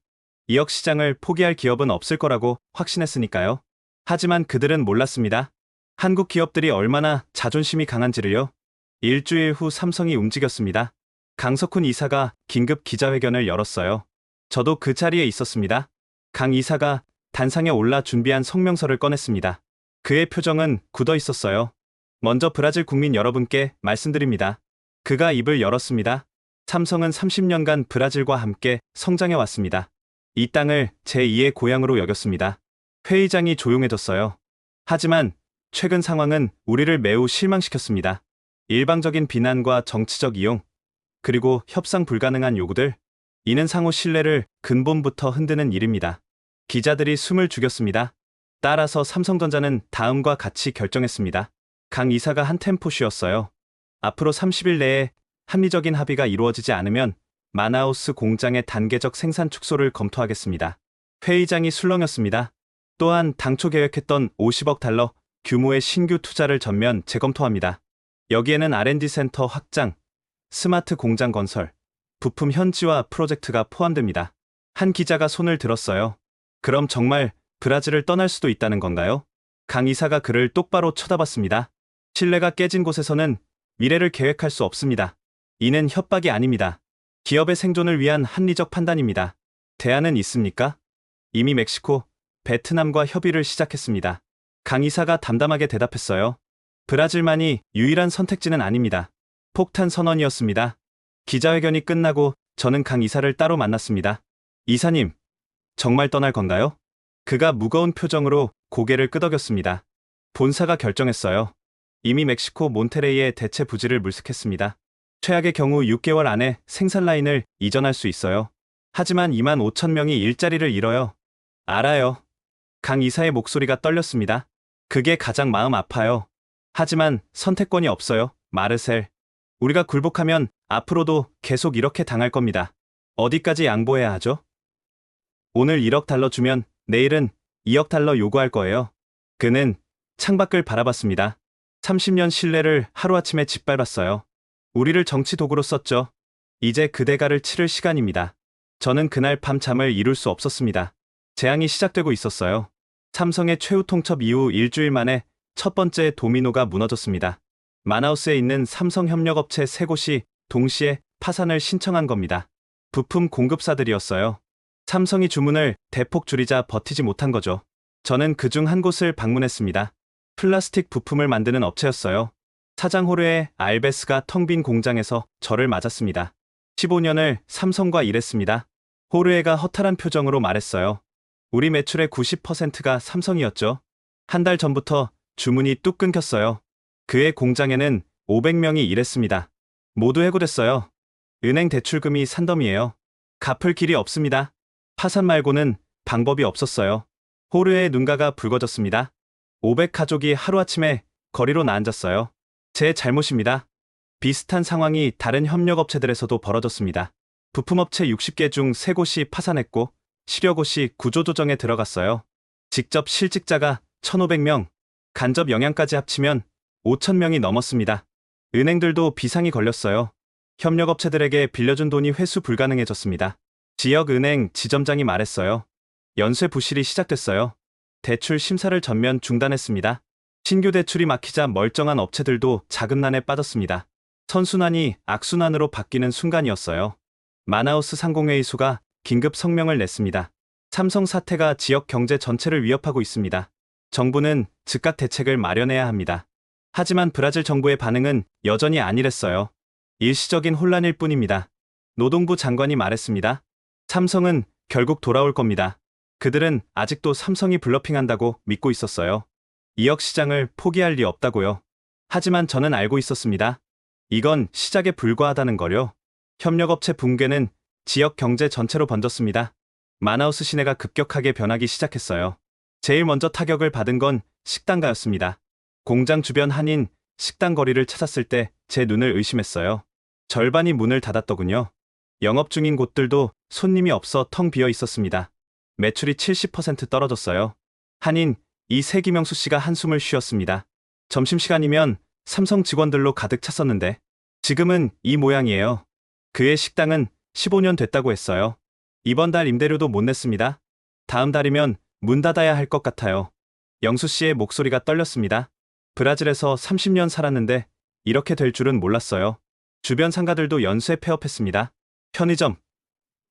2억 시장을 포기할 기업은 없을 거라고 확신했으니까요. 하지만 그들은 몰랐습니다. 한국 기업들이 얼마나 자존심이 강한지를요. 일주일 후 삼성이 움직였습니다. 강석훈 이사가 긴급 기자회견을 열었어요. 저도 그 자리에 있었습니다. 강 이사가 단상에 올라 준비한 성명서를 꺼냈습니다. 그의 표정은 굳어 있었어요. 먼저 브라질 국민 여러분께 말씀드립니다. 그가 입을 열었습니다. 삼성은 30년간 브라질과 함께 성장해 왔습니다. 이 땅을 제2의 고향으로 여겼습니다. 회의장이 조용해졌어요. 하지만 최근 상황은 우리를 매우 실망시켰습니다. 일방적인 비난과 정치적 이용, 그리고 협상 불가능한 요구들, 이는 상호 신뢰를 근본부터 흔드는 일입니다. 기자들이 숨을 죽였습니다. 따라서 삼성전자는 다음과 같이 결정했습니다. 강 이사가 한 템포 쉬었어요. 앞으로 30일 내에 합리적인 합의가 이루어지지 않으면 마나우스 공장의 단계적 생산 축소를 검토하겠습니다. 회의장이 술렁였습니다. 또한 당초 계획했던 50억 달러 규모의 신규 투자를 전면 재검토합니다. 여기에는 R&D 센터 확장, 스마트 공장 건설, 부품 현지화 프로젝트가 포함됩니다. 한 기자가 손을 들었어요. 그럼 정말 브라질을 떠날 수도 있다는 건가요? 강 이사가 그를 똑바로 쳐다봤습니다. 신뢰가 깨진 곳에서는 미래를 계획할 수 없습니다. 이는 협박이 아닙니다. 기업의 생존을 위한 합리적 판단입니다. 대안은 있습니까? 이미 멕시코, 베트남과 협의를 시작했습니다. 강 이사가 담담하게 대답했어요. 브라질만이 유일한 선택지는 아닙니다. 폭탄 선언이었습니다. 기자회견이 끝나고 저는 강 이사를 따로 만났습니다. 이사님, 정말 떠날 건가요? 그가 무거운 표정으로 고개를 끄덕였습니다. 본사가 결정했어요. 이미 멕시코 몬테레이에 대체 부지를 물색했습니다. 최악의 경우 6개월 안에 생산 라인을 이전할 수 있어요. 하지만 2만 5천 명이 일자리를 잃어요. 알아요. 강 이사의 목소리가 떨렸습니다. 그게 가장 마음 아파요. 하지만 선택권이 없어요, 마르셀. 우리가 굴복하면 앞으로도 계속 이렇게 당할 겁니다. 어디까지 양보해야 하죠? 오늘 1억 달러 주면 내일은 2억 달러 요구할 거예요. 그는 창밖을 바라봤습니다. 30년 신뢰를 하루아침에 짓밟았어요. 우리를 정치 도구로 썼죠. 이제 그 대가를 치를 시간입니다. 저는 그날 밤 잠을 이룰 수 없었습니다. 재앙이 시작되고 있었어요. 삼성의 최후 통첩 이후 일주일 만에 첫 번째 도미노가 무너졌습니다. 마나우스에 있는 삼성협력업체 3곳이 동시에 파산을 신청한 겁니다. 부품 공급사들이었어요. 삼성이 주문을 대폭 줄이자 버티지 못한 거죠. 저는 그중 한 곳을 방문했습니다. 플라스틱 부품을 만드는 업체였어요. 사장 호르헤 알베스가 텅 빈 공장에서 저를 맞았습니다. 15년을 삼성과 일했습니다. 호르헤가 허탈한 표정으로 말했어요. 우리 매출의 90%가 삼성이었죠. 한 달 전부터 주문이 뚝 끊겼어요. 그의 공장에는 500명이 일했습니다. 모두 해고됐어요. 은행 대출금이 산더미예요. 갚을 길이 없습니다. 파산 말고는 방법이 없었어요. 호르헤의 눈가가 붉어졌습니다. 500가족이 하루아침에 거리로 나앉았어요. 제 잘못입니다. 비슷한 상황이 다른 협력업체들에서도 벌어졌습니다. 부품업체 60개 중 3곳이 파산했고 실효곳이 구조조정에 들어갔어요. 직접 실직자가 1,500명, 간접 영향까지 합치면 5,000명이 넘었습니다. 은행들도 비상이 걸렸어요. 협력업체들에게 빌려준 돈이 회수 불가능해졌습니다. 지역은행 지점장이 말했어요. 연쇄 부실이 시작됐어요. 대출 심사를 전면 중단했습니다. 신규 대출이 막히자 멀쩡한 업체들도 자금난에 빠졌습니다. 선순환이 악순환으로 바뀌는 순간이었어요. 마나우스 상공회의소가 긴급 성명을 냈습니다. 삼성 사태가 지역 경제 전체를 위협하고 있습니다. 정부는 즉각 대책을 마련해야 합니다. 하지만 브라질 정부의 반응은 여전히 안일했어요. 일시적인 혼란일 뿐입니다. 노동부 장관이 말했습니다. 삼성은 결국 돌아올 겁니다. 그들은 아직도 삼성이 블러핑한다고 믿고 있었어요. 2억 시장을 포기할 리 없다고요. 하지만 저는 알고 있었습니다. 이건 시작에 불과하다는 거요. 협력업체 붕괴는 지역 경제 전체로 번졌습니다. 마나우스 시내가 급격하게 변하기 시작했어요. 제일 먼저 타격을 받은 건 식당가였습니다. 공장 주변 한인 식당 거리를 찾았을 때 제 눈을 의심했어요. 절반이 문을 닫았더군요. 영업 중인 곳들도 손님이 없어 텅 비어 있었습니다. 매출이 70% 떨어졌어요. 한인 이세기명수 씨가 한숨을 쉬었습니다. 점심시간이면 삼성 직원들로 가득 찼었는데 지금은 이 모양이에요. 그의 식당은 15년 됐다고 했어요. 이번 달 임대료도 못 냈습니다. 다음 달이면 문 닫아야 할 것 같아요. 영수 씨의 목소리가 떨렸습니다. 브라질에서 30년 살았는데 이렇게 될 줄은 몰랐어요. 주변 상가들도 연쇄 폐업했습니다. 편의점,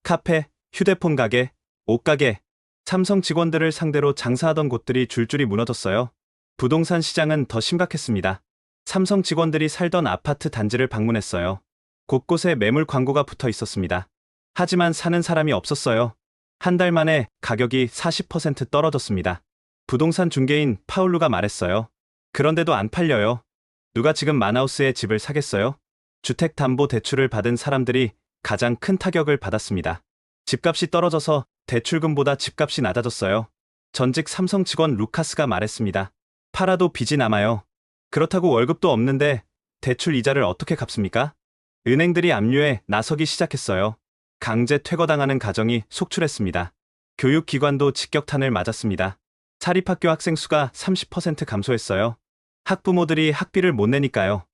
카페, 휴대폰 가게, 옷가게, 삼성 직원들을 상대로 장사하던 곳들이 줄줄이 무너졌어요. 부동산 시장은 더 심각했습니다. 삼성 직원들이 살던 아파트 단지를 방문했어요. 곳곳에 매물 광고가 붙어 있었습니다. 하지만 사는 사람이 없었어요. 한 달 만에 가격이 40% 떨어졌습니다. 부동산 중개인 파울루가 말했어요. 그런데도 안 팔려요. 누가 지금 마나우스에 집을 사겠어요? 주택담보대출을 받은 사람들이 가장 큰 타격을 받았습니다. 집값이 떨어져서 대출금보다 집값이 낮아졌어요. 전직 삼성 직원 루카스가 말했습니다. 팔아도 빚이 남아요. 그렇다고 월급도 없는데 대출 이자를 어떻게 갚습니까? 은행들이 압류에 나서기 시작했어요. 강제 퇴거당하는 가정이 속출했습니다. 교육기관도 직격탄을 맞았습니다. 사립학교 학생 수가 30% 감소했어요. 학부모들이 학비를 못 내니까요.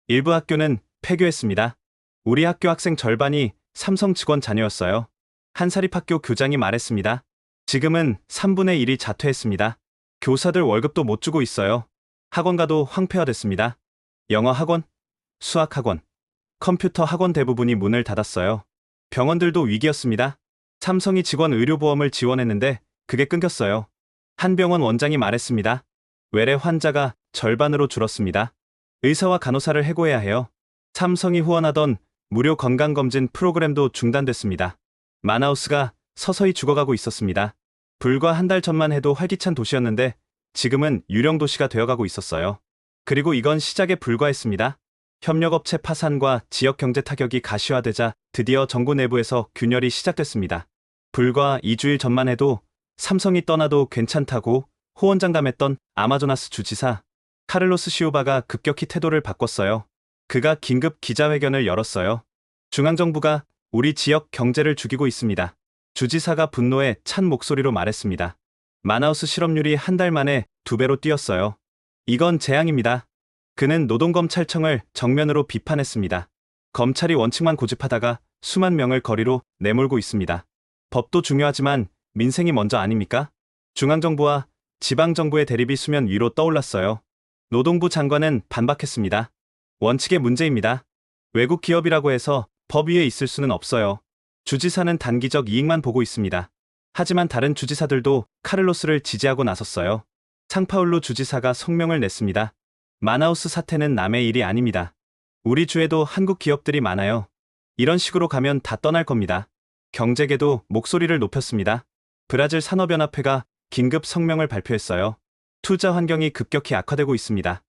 일부 학교는 폐교했습니다. 우리 학교 학생 절반이 삼성 직원 자녀였어요. 한 사립학교 교장이 말했습니다. 지금은 3분의 1이 자퇴했습니다. 교사들 월급도 못 주고 있어요. 학원가도 황폐화됐습니다. 영어 학원, 수학 학원, 컴퓨터 학원 대부분이 문을 닫았어요. 병원들도 위기였습니다. 삼성이 직원 의료보험을 지원했는데 그게 끊겼어요. 한 병원 원장이 말했습니다. 외래 환자가 절반으로 줄었습니다. 의사와 간호사를 해고해야 해요. 삼성이 후원하던 무료 건강검진 프로그램도 중단됐습니다. 마나우스가 서서히 죽어가고 있었습니다. 불과 한 달 전만 해도 활기찬 도시였는데 지금은 유령 도시가 되어가고 있었어요. 그리고 이건 시작에 불과했습니다. 협력업체 파산과 지역 경제 타격이 가시화되자 드디어 정부 내부에서 균열이 시작됐습니다. 불과 2주일 전만 해도 삼성이 떠나도 괜찮다고 호언장담했던 아마조나스 주지사 카를로스 시우바가 급격히 태도를 바꿨어요. 그가 긴급 기자회견을 열었어요. 중앙정부가 우리 지역 경제를 죽이고 있습니다. 주지사가 분노에 찬 목소리로 말했습니다. 마나우스 실업률이 한 달 만에 2배로 뛰었어요. 이건 재앙입니다. 그는 노동검찰청을 정면으로 비판했습니다. 검찰이 원칙만 고집하다가 수만 명을 거리로 내몰고 있습니다. 법도 중요하지만 민생이 먼저 아닙니까? 중앙정부와 지방정부의 대립이 수면 위로 떠올랐어요. 노동부 장관은 반박했습니다. 원칙의 문제입니다. 외국 기업이라고 해서 법 위에 있을 수는 없어요. 주지사는 단기적 이익만 보고 있습니다. 하지만 다른 주지사들도 카를로스를 지지하고 나섰어요. 상파울루 주지사가 성명을 냈습니다. 마나우스 사태는 남의 일이 아닙니다. 우리 주에도 한국 기업들이 많아요. 이런 식으로 가면 다 떠날 겁니다. 경제계도 목소리를 높였습니다. 브라질 산업연합회가 긴급 성명을 발표했어요. 투자 환경이 급격히 악화되고 있습니다.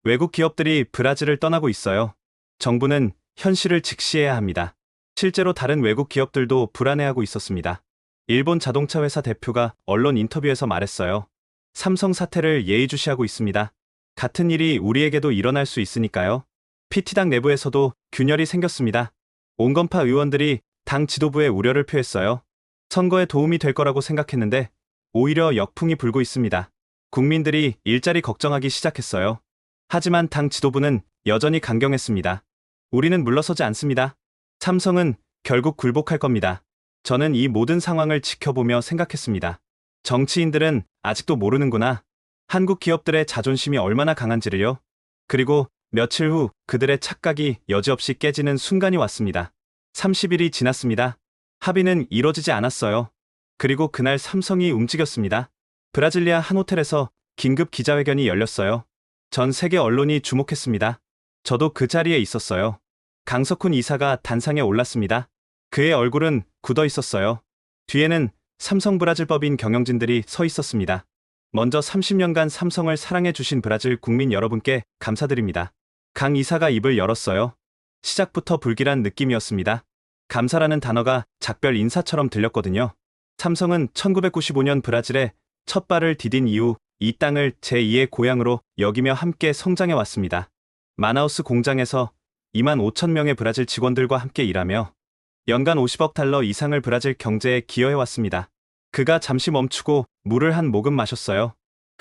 외국 기업들이 브라질을 떠나고 있어요. 정부는 현실을 직시해야 합니다. 실제로 다른 외국 기업들도 불안해하고 있었습니다. 일본 자동차 회사 대표가 언론 인터뷰에서 말했어요. 삼성 사태를 예의주시하고 있습니다. 같은 일이 우리에게도 일어날 수 있으니까요. PT당 내부에서도 균열이 생겼습니다. 온건파 의원들이 당 지도부에 우려를 표했어요. 선거에 도움이 될 거라고 생각했는데 오히려 역풍이 불고 있습니다. 국민들이 일자리 걱정하기 시작했어요. 하지만 당 지도부는 여전히 강경했습니다. 우리는 물러서지 않습니다. 삼성은 결국 굴복할 겁니다. 저는 이 모든 상황을 지켜보며 생각했습니다. 정치인들은 아직도 모르는구나. 한국 기업들의 자존심이 얼마나 강한지를요. 그리고 며칠 후 그들의 착각이 여지없이 깨지는 순간이 왔습니다. 30일이 지났습니다. 합의는 이뤄지지 않았어요. 그리고 그날 삼성이 움직였습니다. 브라질리아 한 호텔에서 긴급 기자회견이 열렸어요. 전 세계 언론이 주목했습니다. 저도 그 자리에 있었어요. 강석훈 이사가 단상에 올랐습니다. 그의 얼굴은 굳어 있었어요. 뒤에는 삼성 브라질법인 경영진들이 서 있었습니다. 먼저 30년간 삼성을 사랑해주신 브라질 국민 여러분께 감사드립니다. 강 이사가 입을 열었어요. 시작부터 불길한 느낌이었습니다. 감사라는 단어가 작별 인사처럼 들렸거든요. 삼성은 1995년 브라질에 첫 발을 디딘 이후 이 땅을 제2의 고향으로 여기며 함께 성장해 왔습니다. 마나우스 공장에서 2만 5천 명의 브라질 직원들과 함께 일하며 연간 50억 달러 이상을 브라질 경제에 기여해 왔습니다. 그가 잠시 멈추고 물을 한 모금 마셨어요.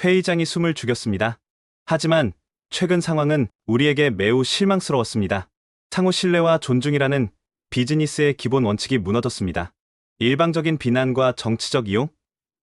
회의장이 숨을 죽였습니다. 하지만 최근 상황은 우리에게 매우 실망스러웠습니다. 상호 신뢰와 존중이라는 비즈니스의 기본 원칙이 무너졌습니다. 일방적인 비난과 정치적 이용,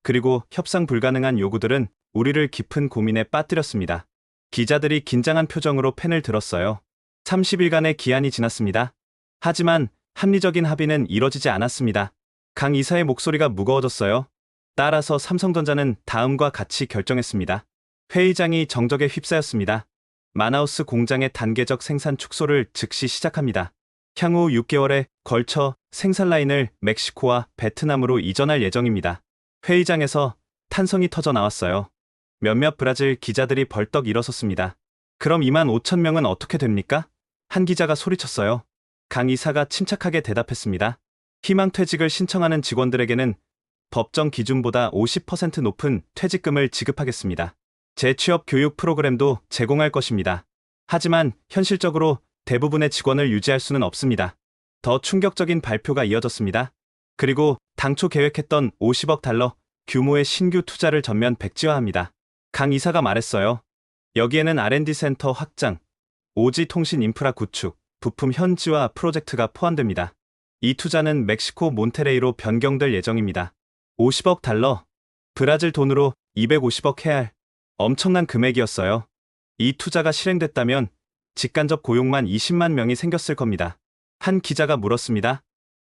그리고 협상 불가능한 요구들은 우리를 깊은 고민에 빠뜨렸습니다. 기자들이 긴장한 표정으로 펜을 들었어요. 30일간의 기한이 지났습니다. 하지만 합리적인 합의는 이뤄지지 않았습니다. 강 이사의 목소리가 무거워졌어요. 따라서 삼성전자는 다음과 같이 결정했습니다. 회의장이 정적에 휩싸였습니다. 마나우스 공장의 단계적 생산 축소를 즉시 시작합니다. 향후 6개월에 걸쳐 생산 라인을 멕시코와 베트남으로 이전할 예정입니다. 회의장에서 탄성이 터져 나왔어요. 몇몇 브라질 기자들이 벌떡 일어섰습니다. 그럼 2만 5천 명은 어떻게 됩니까? 한 기자가 소리쳤어요. 강 이사가 침착하게 대답했습니다. 희망퇴직을 신청하는 직원들에게는 법정 기준보다 50% 높은 퇴직금을 지급하겠습니다. 재취업 교육 프로그램도 제공할 것입니다. 하지만 현실적으로 대부분의 직원을 유지할 수는 없습니다. 더 충격적인 발표가 이어졌습니다. 그리고 당초 계획했던 50억 달러 규모의 신규 투자를 전면 백지화합니다. 강 이사가 말했어요. 여기에는 R&D 센터 확장, 5G 통신 인프라 구축, 부품 현지화 프로젝트가 포함됩니다. 이 투자는 멕시코 몬테레이로 변경될 예정입니다. 50억 달러, 브라질 돈으로 250억 헤알, 엄청난 금액이었어요. 이 투자가 실행됐다면 직간접 고용만 20만 명이 생겼을 겁니다. 한 기자가 물었습니다.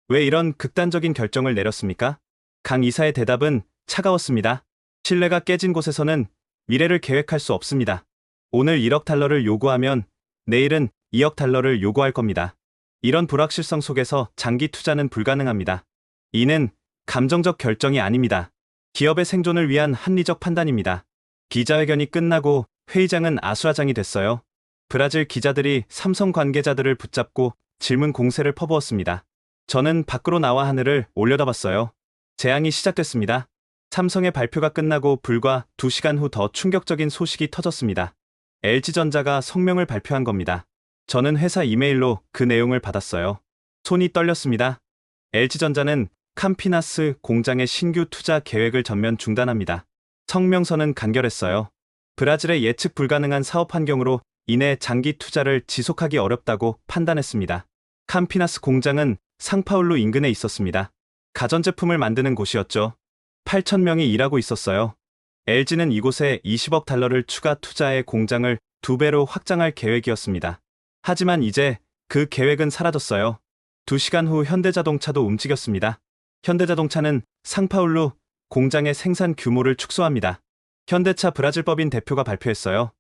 왜 이런 극단적인 결정을 내렸습니까? 강 이사의 대답은 차가웠습니다. 신뢰가 깨진 곳에서는 미래를 계획할 수 없습니다. 오늘 1억 달러를 요구하면 내일은 2억 달러를 요구할 겁니다. 이런 불확실성 속에서 장기 투자는 불가능합니다. 이는 감정적 결정이 아닙니다. 기업의 생존을 위한 합리적 판단입니다. 기자회견이 끝나고 회의장은 아수라장이 됐어요. 브라질 기자들이 삼성 관계자들을 붙잡고 질문 공세를 퍼부었습니다. 저는 밖으로 나와 하늘을 올려다봤어요. 재앙이 시작됐습니다. 삼성의 발표가 끝나고 불과 2시간 후 더 충격적인 소식이 터졌습니다. LG전자가 성명을 발표한 겁니다. 저는 회사 이메일로 그 내용을 받았어요. 손이 떨렸습니다. LG전자는 캄피나스 공장의 신규 투자 계획을 전면 중단합니다. 성명서는 간결했어요. 브라질의 예측 불가능한 사업 환경으로 인해 장기 투자를 지속하기 어렵다고 판단했습니다. 캄피나스 공장은 상파울루 인근에 있었습니다. 가전제품을 만드는 곳이었죠. 8,000명이 일하고 있었어요. LG는 이곳에 20억 달러를 추가 투자해 공장을 2배로 확장할 계획이었습니다. 하지만 이제 그 계획은 사라졌어요. 2시간 후 현대자동차도 움직였습니다. 현대자동차는 상파울루 공장의 생산 규모를 축소합니다. 현대차 브라질법인 대표가 발표했어요.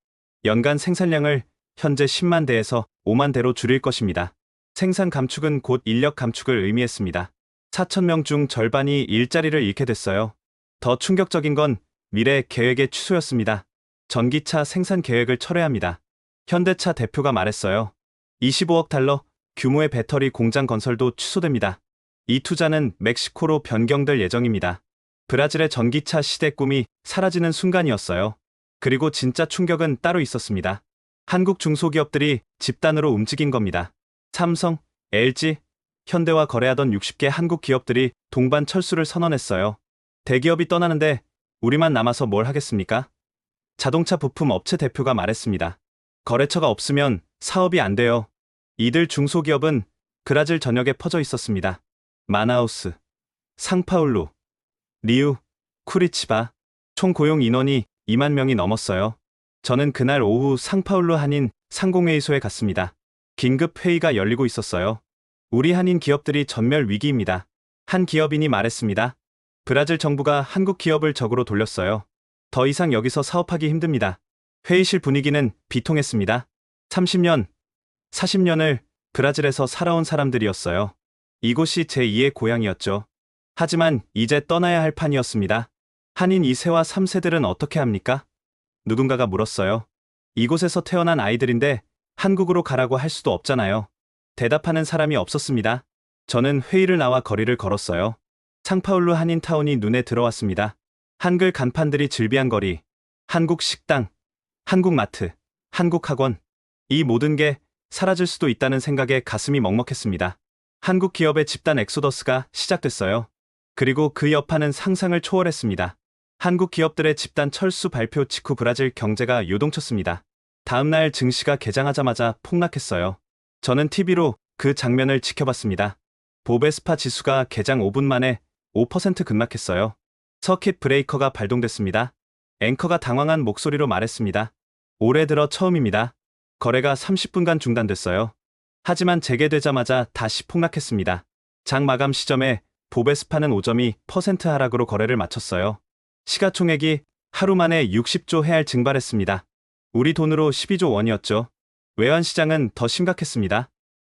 연간 생산량을 현재 10만 대에서 5만 대로 줄일 것입니다. 생산 감축은 곧 인력 감축을 의미했습니다. 4,000명 중 절반이 일자리를 잃게 됐어요. 더 충격적인 건 미래 계획의 취소였습니다. 전기차 생산 계획을 철회합니다. 현대차 대표가 말했어요. 25억 달러 규모의 배터리 공장 건설도 취소됩니다. 이 투자는 멕시코로 변경될 예정입니다. 브라질의 전기차 시대 꿈이 사라지는 순간이었어요. 그리고 진짜 충격은 따로 있었습니다. 한국 중소기업들이 집단으로 움직인 겁니다. 삼성, LG, 현대와 거래하던 60개 한국 기업들이 동반 철수를 선언했어요. 대기업이 떠나는데 우리만 남아서 뭘 하겠습니까? 자동차 부품 업체 대표가 말했습니다. 거래처가 없으면 사업이 안 돼요. 이들 중소기업은 브라질 전역에 퍼져 있었습니다. 마나우스, 상파울루, 리우, 쿠리치바, 총 고용 인원이 2만 명이 넘었어요. 저는 그날 오후 상파울루 한인 상공회의소에 갔습니다. 긴급 회의가 열리고 있었어요. 우리 한인 기업들이 전멸 위기입니다. 한 기업인이 말했습니다. 브라질 정부가 한국 기업을 적으로 돌렸어요. 더 이상 여기서 사업하기 힘듭니다. 회의실 분위기는 비통했습니다. 30년, 40년을 브라질에서 살아온 사람들이었어요. 이곳이 제2의 고향이었죠. 하지만 이제 떠나야 할 판이었습니다. 한인 2세와 3세들은 어떻게 합니까? 누군가가 물었어요. 이곳에서 태어난 아이들인데 한국으로 가라고 할 수도 없잖아요. 대답하는 사람이 없었습니다. 저는 회의를 나와 거리를 걸었어요. 상파울루 한인타운이 눈에 들어왔습니다. 한글 간판들이 즐비한 거리, 한국 식당, 한국 마트, 한국 학원. 이 모든 게 사라질 수도 있다는 생각에 가슴이 먹먹했습니다. 한국 기업의 집단 엑소더스가 시작됐어요. 그리고 그 여파는 상상을 초월했습니다. 한국 기업들의 집단 철수 발표 직후 브라질 경제가 요동쳤습니다. 다음날 증시가 개장하자마자 폭락했어요. 저는 TV로 그 장면을 지켜봤습니다. 보베스파 지수가 개장 5분 만에 5% 급락했어요. 서킷 브레이커가 발동됐습니다. 앵커가 당황한 목소리로 말했습니다. 올해 들어 처음입니다. 거래가 30분간 중단됐어요. 하지만 재개되자마자 다시 폭락했습니다. 장 마감 시점에 보베스파는 5.2% 하락으로 거래를 마쳤어요. 시가총액이 하루 만에 60조 헤알 증발했습니다. 우리 돈으로 12조 원이었죠. 외환시장은 더 심각했습니다.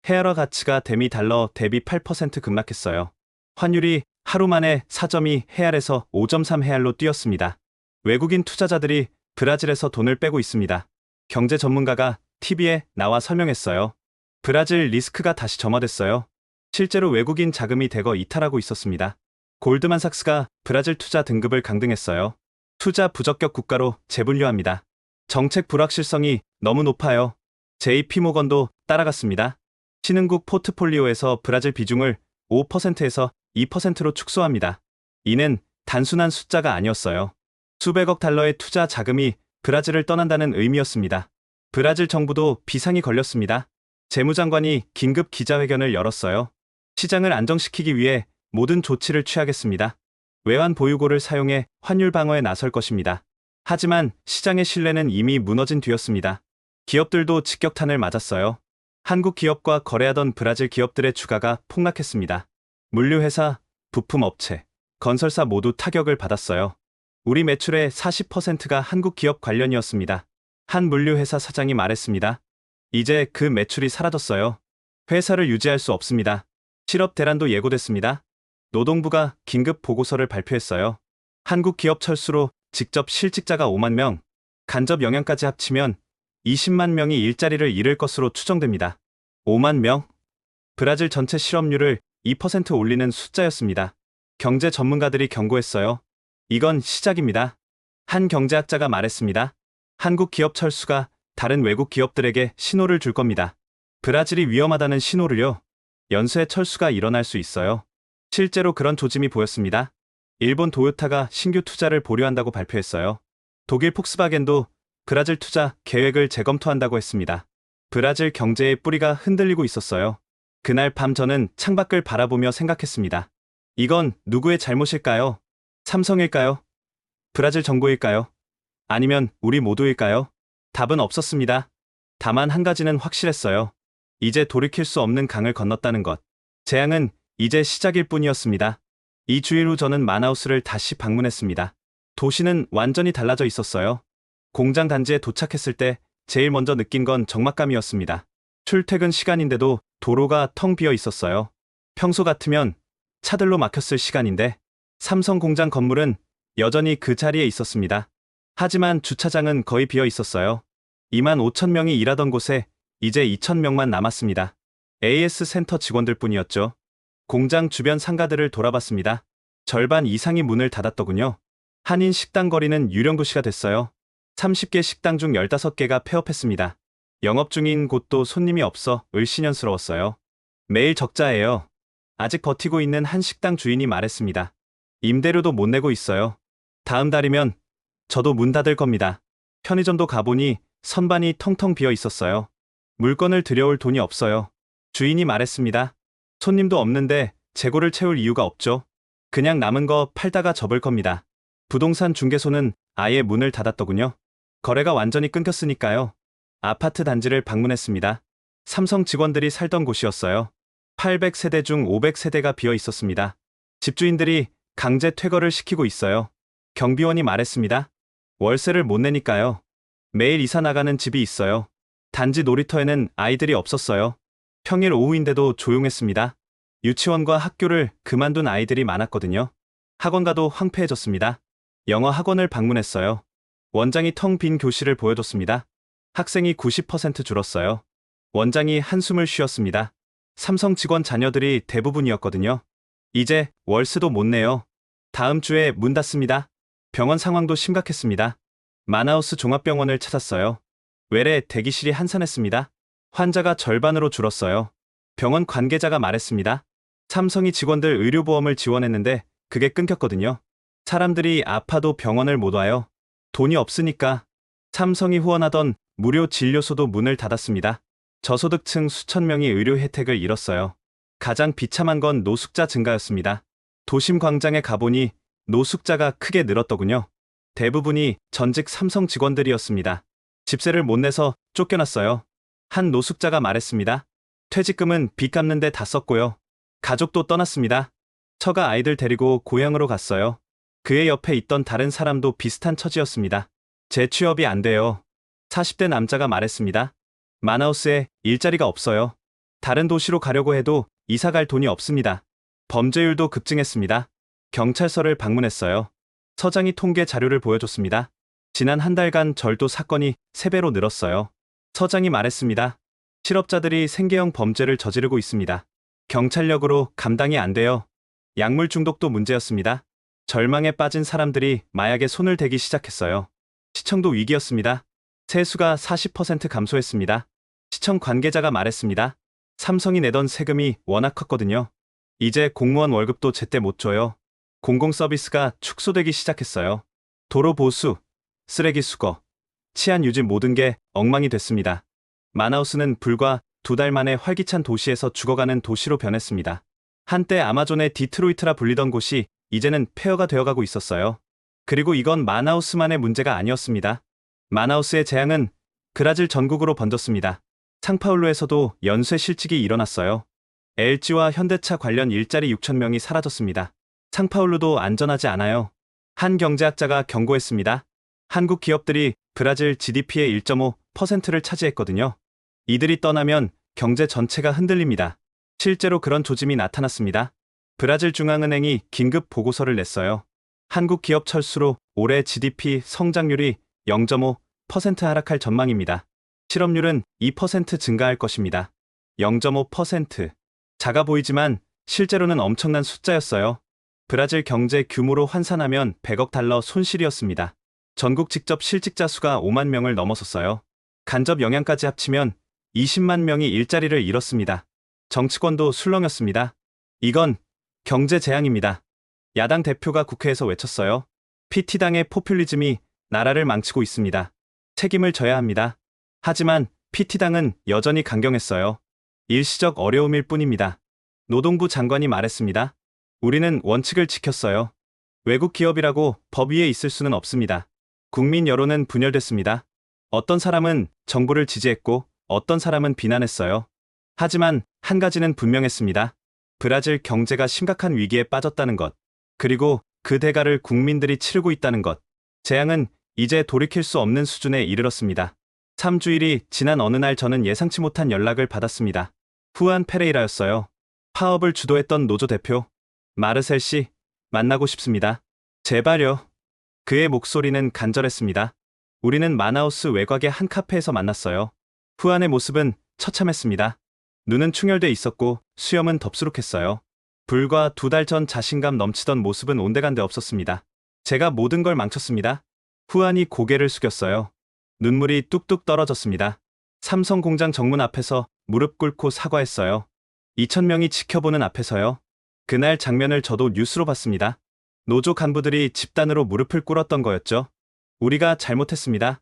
헤알화 가치가 대미 달러 대비 8% 급락했어요. 환율이 하루 만에 4.2 헤알에서 5.3 헤알로 뛰었습니다. 외국인 투자자들이 브라질에서 돈을 빼고 있습니다. 경제 전문가가 TV에 나와 설명했어요. 브라질 리스크가 다시 점화됐어요. 실제로 외국인 자금이 대거 이탈하고 있었습니다. 골드만삭스가 브라질 투자 등급을 강등했어요. 투자 부적격 국가로 재분류합니다. 정책 불확실성이 너무 높아요. JP모건도 따라갔습니다. 신흥국 포트폴리오에서 브라질 비중을 5%에서 2%로 축소합니다. 이는 단순한 숫자가 아니었어요. 수백억 달러의 투자 자금이 브라질을 떠난다는 의미였습니다. 브라질 정부도 비상이 걸렸습니다. 재무장관이 긴급 기자회견을 열었어요. 시장을 안정시키기 위해 모든 조치를 취하겠습니다. 외환 보유고를 사용해 환율 방어에 나설 것입니다. 하지만 시장의 신뢰는 이미 무너진 뒤였습니다. 기업들도 직격탄을 맞았어요. 한국 기업과 거래하던 브라질 기업들의 주가가 폭락했습니다. 물류회사, 부품업체, 건설사 모두 타격을 받았어요. 우리 매출의 40%가 한국 기업 관련이었습니다. 한 물류회사 사장이 말했습니다. 이제 그 매출이 사라졌어요. 회사를 유지할 수 없습니다. 실업 대란도 예고됐습니다. 노동부가 긴급 보고서를 발표했어요. 한국 기업 철수로 직접 실직자가 5만 명, 간접 영향까지 합치면 20만 명이 일자리를 잃을 것으로 추정됩니다. 5만 명? 브라질 전체 실업률을 2% 올리는 숫자였습니다. 경제 전문가들이 경고했어요. 이건 시작입니다. 한 경제학자가 말했습니다. 한국 기업 철수가 다른 외국 기업들에게 신호를 줄 겁니다. 브라질이 위험하다는 신호를요. 연쇄 철수가 일어날 수 있어요. 실제로 그런 조짐이 보였습니다. 일본 도요타가 신규 투자를 보류한다고 발표했어요. 독일 폭스바겐도 브라질 투자 계획을 재검토한다고 했습니다. 브라질 경제의 뿌리가 흔들리고 있었어요. 그날 밤 저는 창밖을 바라보며 생각했습니다. 이건 누구의 잘못일까요? 삼성일까요? 브라질 정부일까요? 아니면 우리 모두일까요? 답은 없었습니다. 다만 한 가지는 확실했어요. 이제 돌이킬 수 없는 강을 건넜다는 것. 재앙은 이제 시작일 뿐이었습니다. 2주일 후 저는 마나우스를 다시 방문했습니다. 도시는 완전히 달라져 있었어요. 공장 단지에 도착했을 때 제일 먼저 느낀 건 적막감이었습니다. 출퇴근 시간인데도 도로가 텅 비어 있었어요. 평소 같으면 차들로 막혔을 시간인데 삼성 공장 건물은 여전히 그 자리에 있었습니다. 하지만 주차장은 거의 비어 있었어요. 2만 5천 명이 일하던 곳에 이제 2천 명만 남았습니다. AS 센터 직원들 뿐이었죠. 공장 주변 상가들을 돌아봤습니다. 절반 이상이 문을 닫았더군요. 한인 식당 거리는 유령도시가 됐어요. 30개 식당 중 15개가 폐업했습니다. 영업 중인 곳도 손님이 없어 을씨년스러웠어요. 매일 적자예요. 아직 버티고 있는 한 식당 주인이 말했습니다. 임대료도 못 내고 있어요. 다음 달이면 저도 문 닫을 겁니다. 편의점도 가보니 선반이 텅텅 비어 있었어요. 물건을 들여올 돈이 없어요. 주인이 말했습니다. 손님도 없는데 재고를 채울 이유가 없죠. 그냥 남은 거 팔다가 접을 겁니다. 부동산 중개소는 아예 문을 닫았더군요. 거래가 완전히 끊겼으니까요. 아파트 단지를 방문했습니다. 삼성 직원들이 살던 곳이었어요. 800세대 중 500세대가 비어 있었습니다. 집주인들이 강제 퇴거를 시키고 있어요. 경비원이 말했습니다. 월세를 못 내니까요. 매일 이사 나가는 집이 있어요. 단지 놀이터에는 아이들이 없었어요. 평일 오후인데도 조용했습니다. 유치원과 학교를 그만둔 아이들이 많았거든요. 학원가도 황폐해졌습니다. 영어 학원을 방문했어요. 원장이 텅 빈 교실을 보여줬습니다. 학생이 90% 줄었어요. 원장이 한숨을 쉬었습니다. 삼성 직원 자녀들이 대부분이었거든요. 이제 월세도 못 내요. 다음 주에 문 닫습니다. 병원 상황도 심각했습니다. 마나우스 종합병원을 찾았어요. 외래 대기실이 한산했습니다. 환자가 절반으로 줄었어요. 병원 관계자가 말했습니다. 삼성이 직원들 의료보험을 지원했는데 그게 끊겼거든요. 사람들이 아파도 병원을 못 와요. 돈이 없으니까. 삼성이 후원하던 무료 진료소도 문을 닫았습니다. 저소득층 수천 명이 의료 혜택을 잃었어요. 가장 비참한 건 노숙자 증가였습니다. 도심 광장에 가보니 노숙자가 크게 늘었더군요. 대부분이 전직 삼성 직원들이었습니다. 집세를 못 내서 쫓겨났어요. 한 노숙자가 말했습니다. 퇴직금은 빚 갚는 데 다 썼고요. 가족도 떠났습니다. 처가 아이들 데리고 고향으로 갔어요. 그의 옆에 있던 다른 사람도 비슷한 처지였습니다. 재취업이 안 돼요. 40대 남자가 말했습니다. 마나우스에 일자리가 없어요. 다른 도시로 가려고 해도 이사 갈 돈이 없습니다. 범죄율도 급증했습니다. 경찰서를 방문했어요. 서장이 통계 자료를 보여줬습니다. 지난 한 달간 절도 사건이 3배로 늘었어요. 서장이 말했습니다. 실업자들이 생계형 범죄를 저지르고 있습니다. 경찰력으로 감당이 안 돼요. 약물 중독도 문제였습니다. 절망에 빠진 사람들이 마약에 손을 대기 시작했어요. 시청도 위기였습니다. 세수가 40% 감소했습니다. 시청 관계자가 말했습니다. 삼성이 내던 세금이 워낙 컸거든요. 이제 공무원 월급도 제때 못 줘요. 공공서비스가 축소되기 시작했어요. 도로 보수, 쓰레기 수거, 치안 유지 모든 게 엉망이 됐습니다. 마나우스는 불과 2달 만에 활기찬 도시에서 죽어가는 도시로 변했습니다. 한때 아마존의 디트로이트라 불리던 곳이 이제는 폐허가 되어가고 있었어요. 그리고 이건 마나우스만의 문제가 아니었습니다. 마나우스의 재앙은 브라질 전국으로 번졌습니다. 상파울루에서도 연쇄 실직이 일어났어요. LG와 현대차 관련 일자리 6천 명이 사라졌습니다. 상파울루도 안전하지 않아요. 한 경제학자가 경고했습니다. 한국 기업들이 브라질 GDP의 1.5%를 차지했거든요. 이들이 떠나면 경제 전체가 흔들립니다. 실제로 그런 조짐이 나타났습니다. 브라질 중앙은행이 긴급 보고서를 냈어요. 한국 기업 철수로 올해 GDP 성장률이 0.5% 하락할 전망입니다. 실업률은 2% 증가할 것입니다. 0.5%. 작아 보이지만 실제로는 엄청난 숫자였어요. 브라질 경제 규모로 환산하면 100억 달러 손실이었습니다. 전국 직접 실직자 수가 5만 명을 넘어섰어요. 간접 영향까지 합치면 20만 명이 일자리를 잃었습니다. 정치권도 술렁였습니다. 이건 경제 재앙입니다. 야당 대표가 국회에서 외쳤어요. PT당의 포퓰리즘이 나라를 망치고 있습니다. 책임을 져야 합니다. 하지만 PT당은 여전히 강경했어요. 일시적 어려움일 뿐입니다. 노동부 장관이 말했습니다. 우리는 원칙을 지켰어요. 외국 기업이라고 법 위에 있을 수는 없습니다. 국민 여론은 분열됐습니다. 어떤 사람은 정부를 지지했고 어떤 사람은 비난했어요. 하지만 한 가지는 분명했습니다. 브라질 경제가 심각한 위기에 빠졌다는 것. 그리고 그 대가를 국민들이 치르고 있다는 것. 재앙은 이제 돌이킬 수 없는 수준에 이르렀습니다. 3주일이 지난 어느 날 저는 예상치 못한 연락을 받았습니다. 후안 페레이라였어요. 파업을 주도했던 노조 대표. 마르셀 씨, 만나고 싶습니다. 제발요. 그의 목소리는 간절했습니다. 우리는 마나우스 외곽의 한 카페에서 만났어요. 후안의 모습은 처참했습니다. 눈은 충혈돼 있었고 수염은 덥수룩했어요. 불과 2달 전 자신감 넘치던 모습은 온데간데 없었습니다. 제가 모든 걸 망쳤습니다. 후안이 고개를 숙였어요. 눈물이 뚝뚝 떨어졌습니다. 삼성 공장 정문 앞에서 무릎 꿇고 사과했어요. 2,000명이 지켜보는 앞에서요. 그날 장면을 저도 뉴스로 봤습니다. 노조 간부들이 집단으로 무릎을 꿇었던 거였죠. 우리가 잘못했습니다.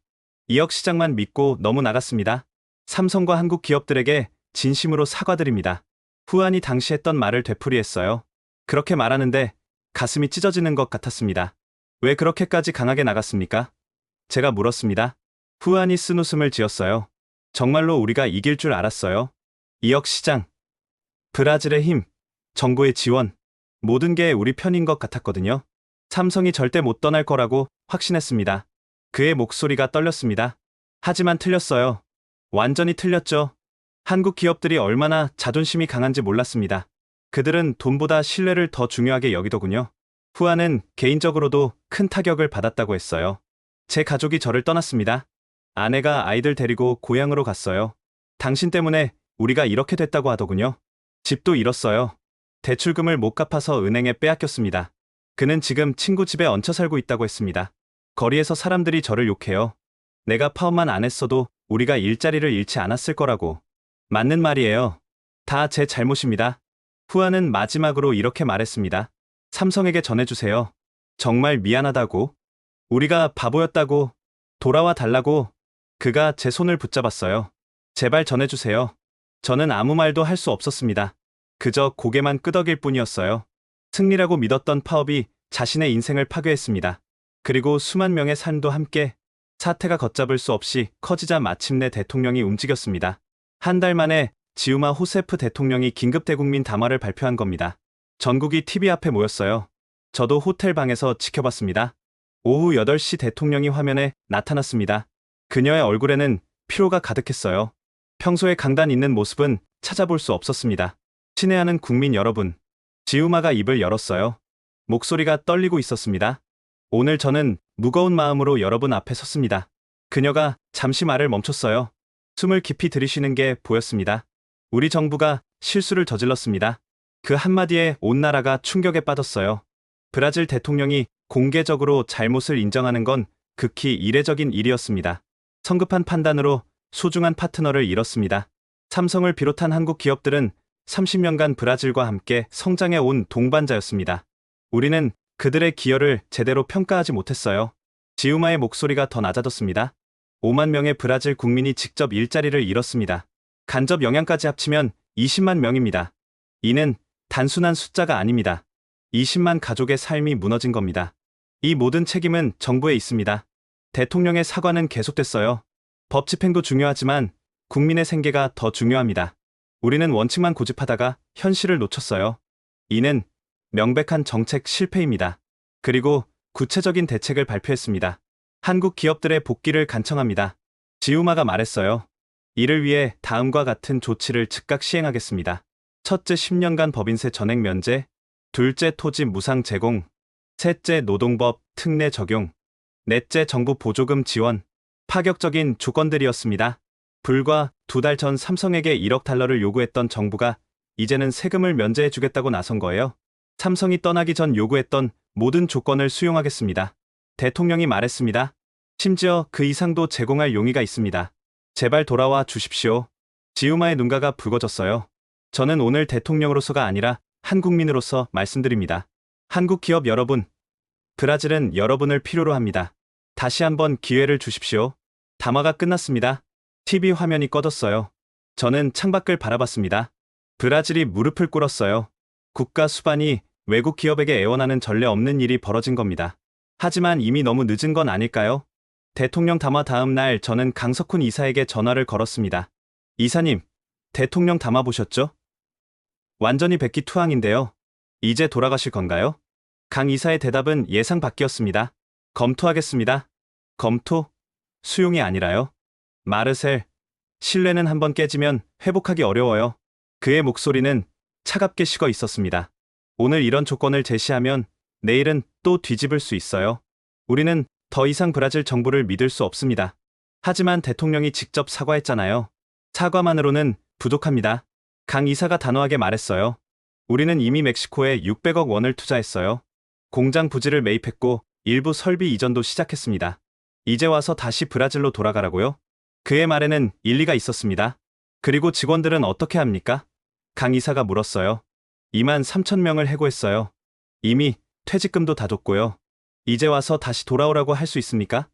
2억 시장만 믿고 너무 나갔습니다. 삼성과 한국 기업들에게 진심으로 사과드립니다. 후안이 당시 했던 말을 되풀이했어요. 그렇게 말하는데 가슴이 찢어지는 것 같았습니다. 왜 그렇게까지 강하게 나갔습니까? 제가 물었습니다. 후안이 쓴 웃음을 지었어요. 정말로 우리가 이길 줄 알았어요. 2억 시장, 브라질의 힘, 정부의 지원, 모든 게 우리 편인 것 같았거든요. 삼성이 절대 못 떠날 거라고 확신했습니다. 그의 목소리가 떨렸습니다. 하지만 틀렸어요. 완전히 틀렸죠. 한국 기업들이 얼마나 자존심이 강한지 몰랐습니다. 그들은 돈보다 신뢰를 더 중요하게 여기더군요. 후안은 개인적으로도 큰 타격을 받았다고 했어요. 제 가족이 저를 떠났습니다. 아내가 아이들 데리고 고향으로 갔어요. 당신 때문에 우리가 이렇게 됐다고 하더군요. 집도 잃었어요. 대출금을 못 갚아서 은행에 빼앗겼습니다. 그는 지금 친구 집에 얹혀 살고 있다고 했습니다. 거리에서 사람들이 저를 욕해요. 내가 파업만 안 했어도 우리가 일자리를 잃지 않았을 거라고. 맞는 말이에요. 다 제 잘못입니다. 후안은 마지막으로 이렇게 말했습니다. 삼성에게 전해주세요. 정말 미안하다고. 우리가 바보였다고. 돌아와 달라고. 그가 제 손을 붙잡았어요. 제발 전해주세요. 저는 아무 말도 할 수 없었습니다. 그저 고개만 끄덕일 뿐이었어요. 승리라고 믿었던 파업이 자신의 인생을 파괴했습니다. 그리고 수만 명의 삶도 함께. 사태가 걷잡을 수 없이 커지자 마침내 대통령이 움직였습니다. 한 달 만에 지우마 호세프 대통령이 긴급 대국민 담화를 발표한 겁니다. 전국이 TV 앞에 모였어요. 저도 호텔 방에서 지켜봤습니다. 오후 8시 대통령이 화면에 나타났습니다. 그녀의 얼굴에는 피로가 가득했어요. 평소에 강단 있는 모습은 찾아볼 수 없었습니다. 친애하는 국민 여러분. 지우마가 입을 열었어요. 목소리가 떨리고 있었습니다. 오늘 저는 무거운 마음으로 여러분 앞에 섰습니다. 그녀가 잠시 말을 멈췄어요. 숨을 깊이 들이쉬는 게 보였습니다. 우리 정부가 실수를 저질렀습니다. 그 한마디에 온 나라가 충격에 빠졌어요. 브라질 대통령이 공개적으로 잘못을 인정하는 건 극히 이례적인 일이었습니다. 성급한 판단으로 소중한 파트너를 잃었습니다. 삼성을 비롯한 한국 기업들은 30년간 브라질과 함께 성장해 온 동반자였습니다. 우리는 그들의 기여를 제대로 평가하지 못했어요. 지우마의 목소리가 더 낮아졌습니다. 5만 명의 브라질 국민이 직접 일자리를 잃었습니다. 간접 영향까지 합치면 20만 명입니다. 이는 단순한 숫자가 아닙니다. 20만 가족의 삶이 무너진 겁니다. 이 모든 책임은 정부에 있습니다. 대통령의 사과는 계속됐어요. 법 집행도 중요하지만 국민의 생계가 더 중요합니다. 우리는 원칙만 고집하다가 현실을 놓쳤어요. 이는 명백한 정책 실패입니다. 그리고 구체적인 대책을 발표했습니다. 한국 기업들의 복귀를 간청합니다. 지우마가 말했어요. 이를 위해 다음과 같은 조치를 즉각 시행하겠습니다. 첫째, 10년간 법인세 전액 면제. 둘째, 토지 무상 제공. 셋째, 노동법 특례 적용. 넷째, 정부 보조금 지원. 파격적인 조건들이었습니다. 불과 2달 전 삼성에게 1억 달러를 요구했던 정부가 이제는 세금을 면제해 주겠다고 나선 거예요. 삼성이 떠나기 전 요구했던 모든 조건을 수용하겠습니다. 대통령이 말했습니다. 심지어 그 이상도 제공할 용의가 있습니다. 제발 돌아와 주십시오. 지우마의 눈가가 붉어졌어요. 저는 오늘 대통령으로서가 아니라 한국민으로서 말씀드립니다. 한국 기업 여러분, 브라질은 여러분을 필요로 합니다. 다시 한번 기회를 주십시오. 담화가 끝났습니다. TV 화면이 꺼졌어요. 저는 창밖을 바라봤습니다. 브라질이 무릎을 꿇었어요. 국가 수반이 외국 기업에게 애원하는 전례 없는 일이 벌어진 겁니다. 하지만 이미 너무 늦은 건 아닐까요? 대통령 담화 다음 날 저는 강석훈 이사에게 전화를 걸었습니다. 이사님, 대통령 담화 보셨죠? 완전히 백기투항인데요. 이제 돌아가실 건가요? 강 이사의 대답은 예상 밖이었습니다. 검토하겠습니다. 검토? 수용이 아니라요? 마르셀, 신뢰는 한번 깨지면 회복하기 어려워요. 그의 목소리는 차갑게 식어 있었습니다. 오늘 이런 조건을 제시하면 내일은 또 뒤집을 수 있어요. 우리는 더 이상 브라질 정부를 믿을 수 없습니다. 하지만 대통령이 직접 사과했잖아요. 사과만으로는 부족합니다. 강 이사가 단호하게 말했어요. 우리는 이미 멕시코에 600억 원을 투자했어요. 공장 부지를 매입했고 일부 설비 이전도 시작했습니다. 이제 와서 다시 브라질로 돌아가라고요? 그의 말에는 일리가 있었습니다. 그리고 직원들은 어떻게 합니까? 강 이사가 물었어요. 2만 3천 명을 해고했어요. 이미 퇴직금도 다 줬고요. 이제 와서 다시 돌아오라고 할 수 있습니까?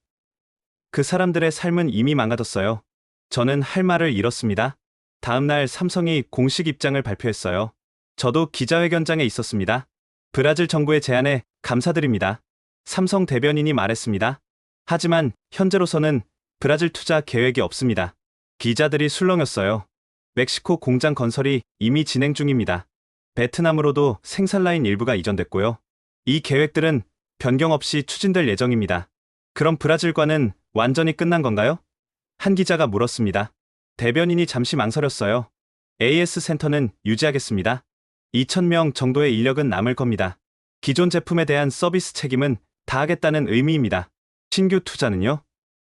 그 사람들의 삶은 이미 망가졌어요. 저는 할 말을 잃었습니다. 다음 날 삼성이 공식 입장을 발표했어요. 저도 기자회견장에 있었습니다. 브라질 정부의 제안에 감사드립니다. 삼성 대변인이 말했습니다. 하지만 현재로서는 브라질 투자 계획이 없습니다. 기자들이 술렁였어요. 멕시코 공장 건설이 이미 진행 중입니다. 베트남으로도 생산 라인 일부가 이전됐고요. 이 계획들은 변경 없이 추진될 예정입니다. 그럼 브라질과는 완전히 끝난 건가요? 한 기자가 물었습니다. 대변인이 잠시 망설였어요. AS 센터는 유지하겠습니다. 2,000명 정도의 인력은 남을 겁니다. 기존 제품에 대한 서비스 책임은 다하겠다는 의미입니다. 신규 투자는요?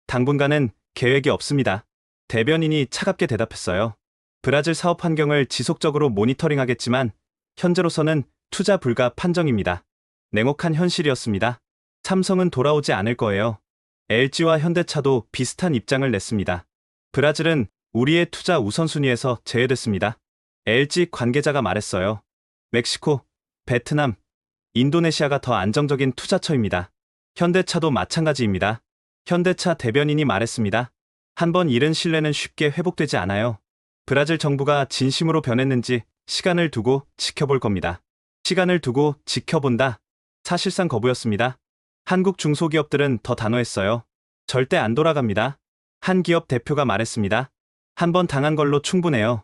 당분간은 계획이 없습니다. 대변인이 차갑게 대답했어요. 브라질 사업 환경을 지속적으로 모니터링하겠지만 현재로서는 투자 불가 판정입니다. 냉혹한 현실이었습니다. 삼성은 돌아오지 않을 거예요. LG와 현대차도 비슷한 입장을 냈습니다. 브라질은 우리의 투자 우선순위에서 제외됐습니다. LG 관계자가 말했어요. 멕시코, 베트남, 인도네시아가 더 안정적인 투자처입니다. 현대차도 마찬가지입니다. 현대차 대변인이 말했습니다. 한번 잃은 신뢰는 쉽게 회복되지 않아요. 브라질 정부가 진심으로 변했는지 시간을 두고 지켜볼 겁니다. 시간을 두고 지켜본다. 사실상 거부였습니다. 한국 중소기업들은 더 단호했어요. 절대 안 돌아갑니다. 한 기업 대표가 말했습니다. 한번 당한 걸로 충분해요.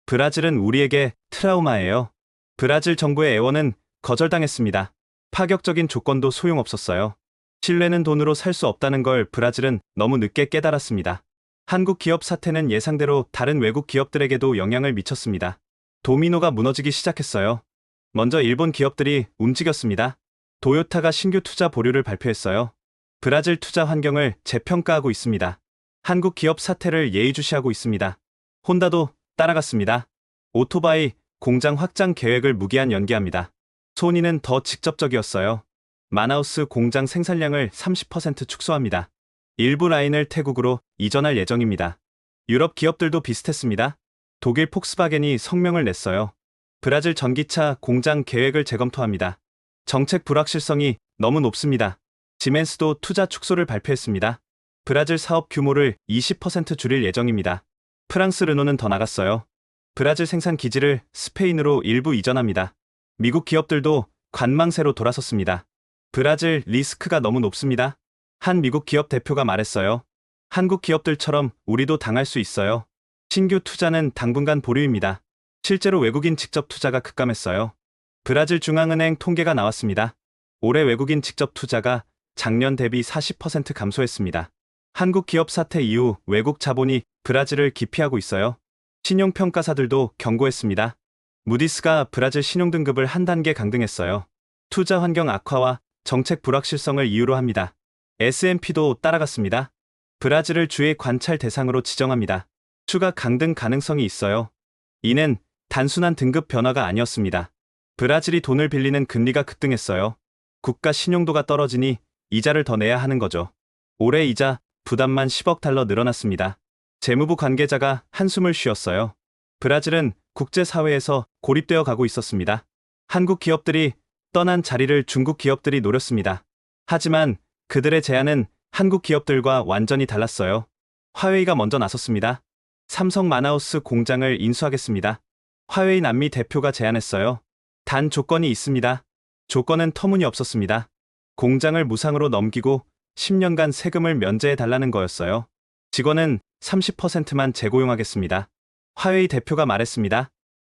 브라질은 우리에게 트라우마예요. 브라질 정부의 애원은 거절당했습니다. 파격적인 조건도 소용없었어요. 신뢰는 돈으로 살 수 없다는 걸 브라질은 너무 늦게 깨달았습니다. 한국 기업 사태는 예상대로 다른 외국 기업들에게도 영향을 미쳤습니다. 도미노가 무너지기 시작했어요. 먼저 일본 기업들이 움직였습니다. 도요타가 신규 투자 보류를 발표했어요. 브라질 투자 환경을 재평가하고 있습니다. 한국 기업 사태를 예의주시하고 있습니다. 혼다도 따라갔습니다. 오토바이 공장 확장 계획을 무기한 연기합니다. 소니는 더 직접적이었어요. 마나우스 공장 생산량을 30% 축소합니다. 일부 라인을 태국으로 이전할 예정입니다. 유럽 기업들도 비슷했습니다. 독일 폭스바겐이 성명을 냈어요. 브라질 전기차 공장 계획을 재검토합니다. 정책 불확실성이 너무 높습니다. 지멘스도 투자 축소를 발표했습니다. 브라질 사업 규모를 20% 줄일 예정입니다. 프랑스 르노는 더 나갔어요. 브라질 생산 기지를 스페인으로 일부 이전합니다. 미국 기업들도 관망세로 돌아섰습니다. 브라질 리스크가 너무 높습니다. 한 미국 기업 대표가 말했어요. 한국 기업들처럼 우리도 당할 수 있어요. 신규 투자는 당분간 보류입니다. 실제로 외국인 직접 투자가 급감했어요. 브라질 중앙은행 통계가 나왔습니다. 올해 외국인 직접 투자가 작년 대비 40% 감소했습니다. 한국 기업 사태 이후 외국 자본이 브라질을 기피하고 있어요. 신용평가사들도 경고했습니다. 무디스가 브라질 신용등급을 한 단계 강등했어요. 투자 환경 악화와 정책 불확실성을 이유로 합니다. S&P도 따라갔습니다. 브라질을 주의 관찰 대상으로 지정합니다. 추가 강등 가능성이 있어요. 이는 단순한 등급 변화가 아니었습니다. 브라질이 돈을 빌리는 금리가 급등했어요. 국가 신용도가 떨어지니 이자를 더 내야 하는 거죠. 올해 이자 부담만 10억 달러 늘어났습니다. 재무부 관계자가 한숨을 쉬었어요. 브라질은 국제사회에서 고립되어 가고 있었습니다. 한국 기업들이 떠난 자리를 중국 기업들이 노렸습니다. 하지만 그들의 제안은 한국 기업들과 완전히 달랐어요. 화웨이가 먼저 나섰습니다. 삼성 마나우스 공장을 인수하겠습니다. 화웨이 남미 대표가 제안했어요. 단 조건이 있습니다. 조건은 터무니없었습니다. 공장을 무상으로 넘기고 10년간 세금을 면제해달라는 거였어요. 직원은 30%만 재고용하겠습니다. 화웨이 대표가 말했습니다.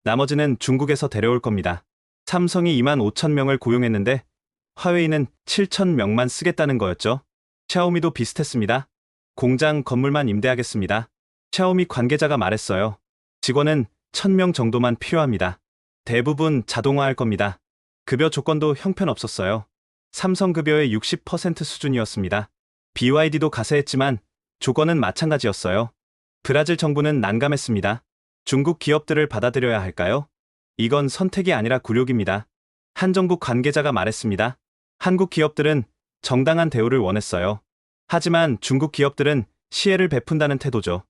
나머지는 중국에서 데려올 겁니다. 삼성이 2만 5천 명을 고용했는데 화웨이는 7천 명만 쓰겠다는 거였죠. 샤오미도 비슷했습니다. 공장 건물만 임대하겠습니다. 샤오미 관계자가 말했어요. 직원은 1,000명 정도만 필요합니다. 대부분 자동화할 겁니다. 급여 조건도 형편없었어요. 삼성 급여의 60% 수준이었습니다. BYD도 가세했지만 조건은 마찬가지였어요. 브라질 정부는 난감했습니다. 중국 기업들을 받아들여야 할까요? 이건 선택이 아니라 굴욕입니다. 한 정부 관계자가 말했습니다. 한국 기업들은 정당한 대우를 원했어요. 하지만 중국 기업들은 시혜를 베푼다는 태도죠.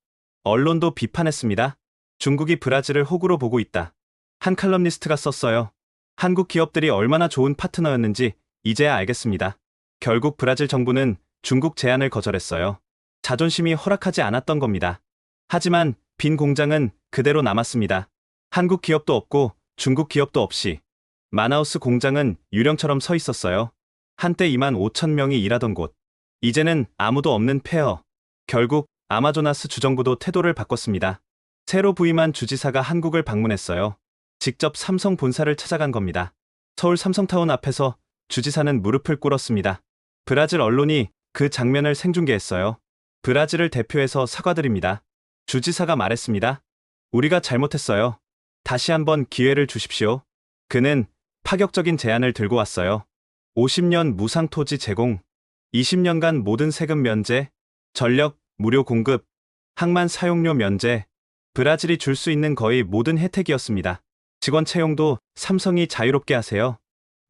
언론도 비판했습니다. 중국이 브라질을 호구로 보고 있다. 한 칼럼니스트가 썼어요. 한국 기업들이 얼마나 좋은 파트너였는지 이제야 알겠습니다. 결국 브라질 정부는 중국 제안을 거절했어요. 자존심이 허락하지 않았던 겁니다. 하지만 빈 공장은 그대로 남았습니다. 한국 기업도 없고 중국 기업도 없이 마나우스 공장은 유령처럼 서 있었어요. 한때 2만 5천 명이 일하던 곳. 이제는 아무도 없는 폐허. 결국 아마조나스 주정부도 태도를 바꿨습니다. 새로 부임한 주지사가 한국을 방문했어요. 직접 삼성 본사를 찾아간 겁니다. 서울 삼성타운 앞에서 주지사는 무릎을 꿇었습니다. 브라질 언론이 그 장면을 생중계했어요. 브라질을 대표해서 사과드립니다. 주지사가 말했습니다. 우리가 잘못했어요. 다시 한번 기회를 주십시오. 그는 파격적인 제안을 들고 왔어요. 50년 무상 토지 제공, 20년간 모든 세금 면제, 전력 무료 공급, 항만 사용료 면제, 브라질이 줄 수 있는 거의 모든 혜택이었습니다. 직원 채용도 삼성이 자유롭게 하세요.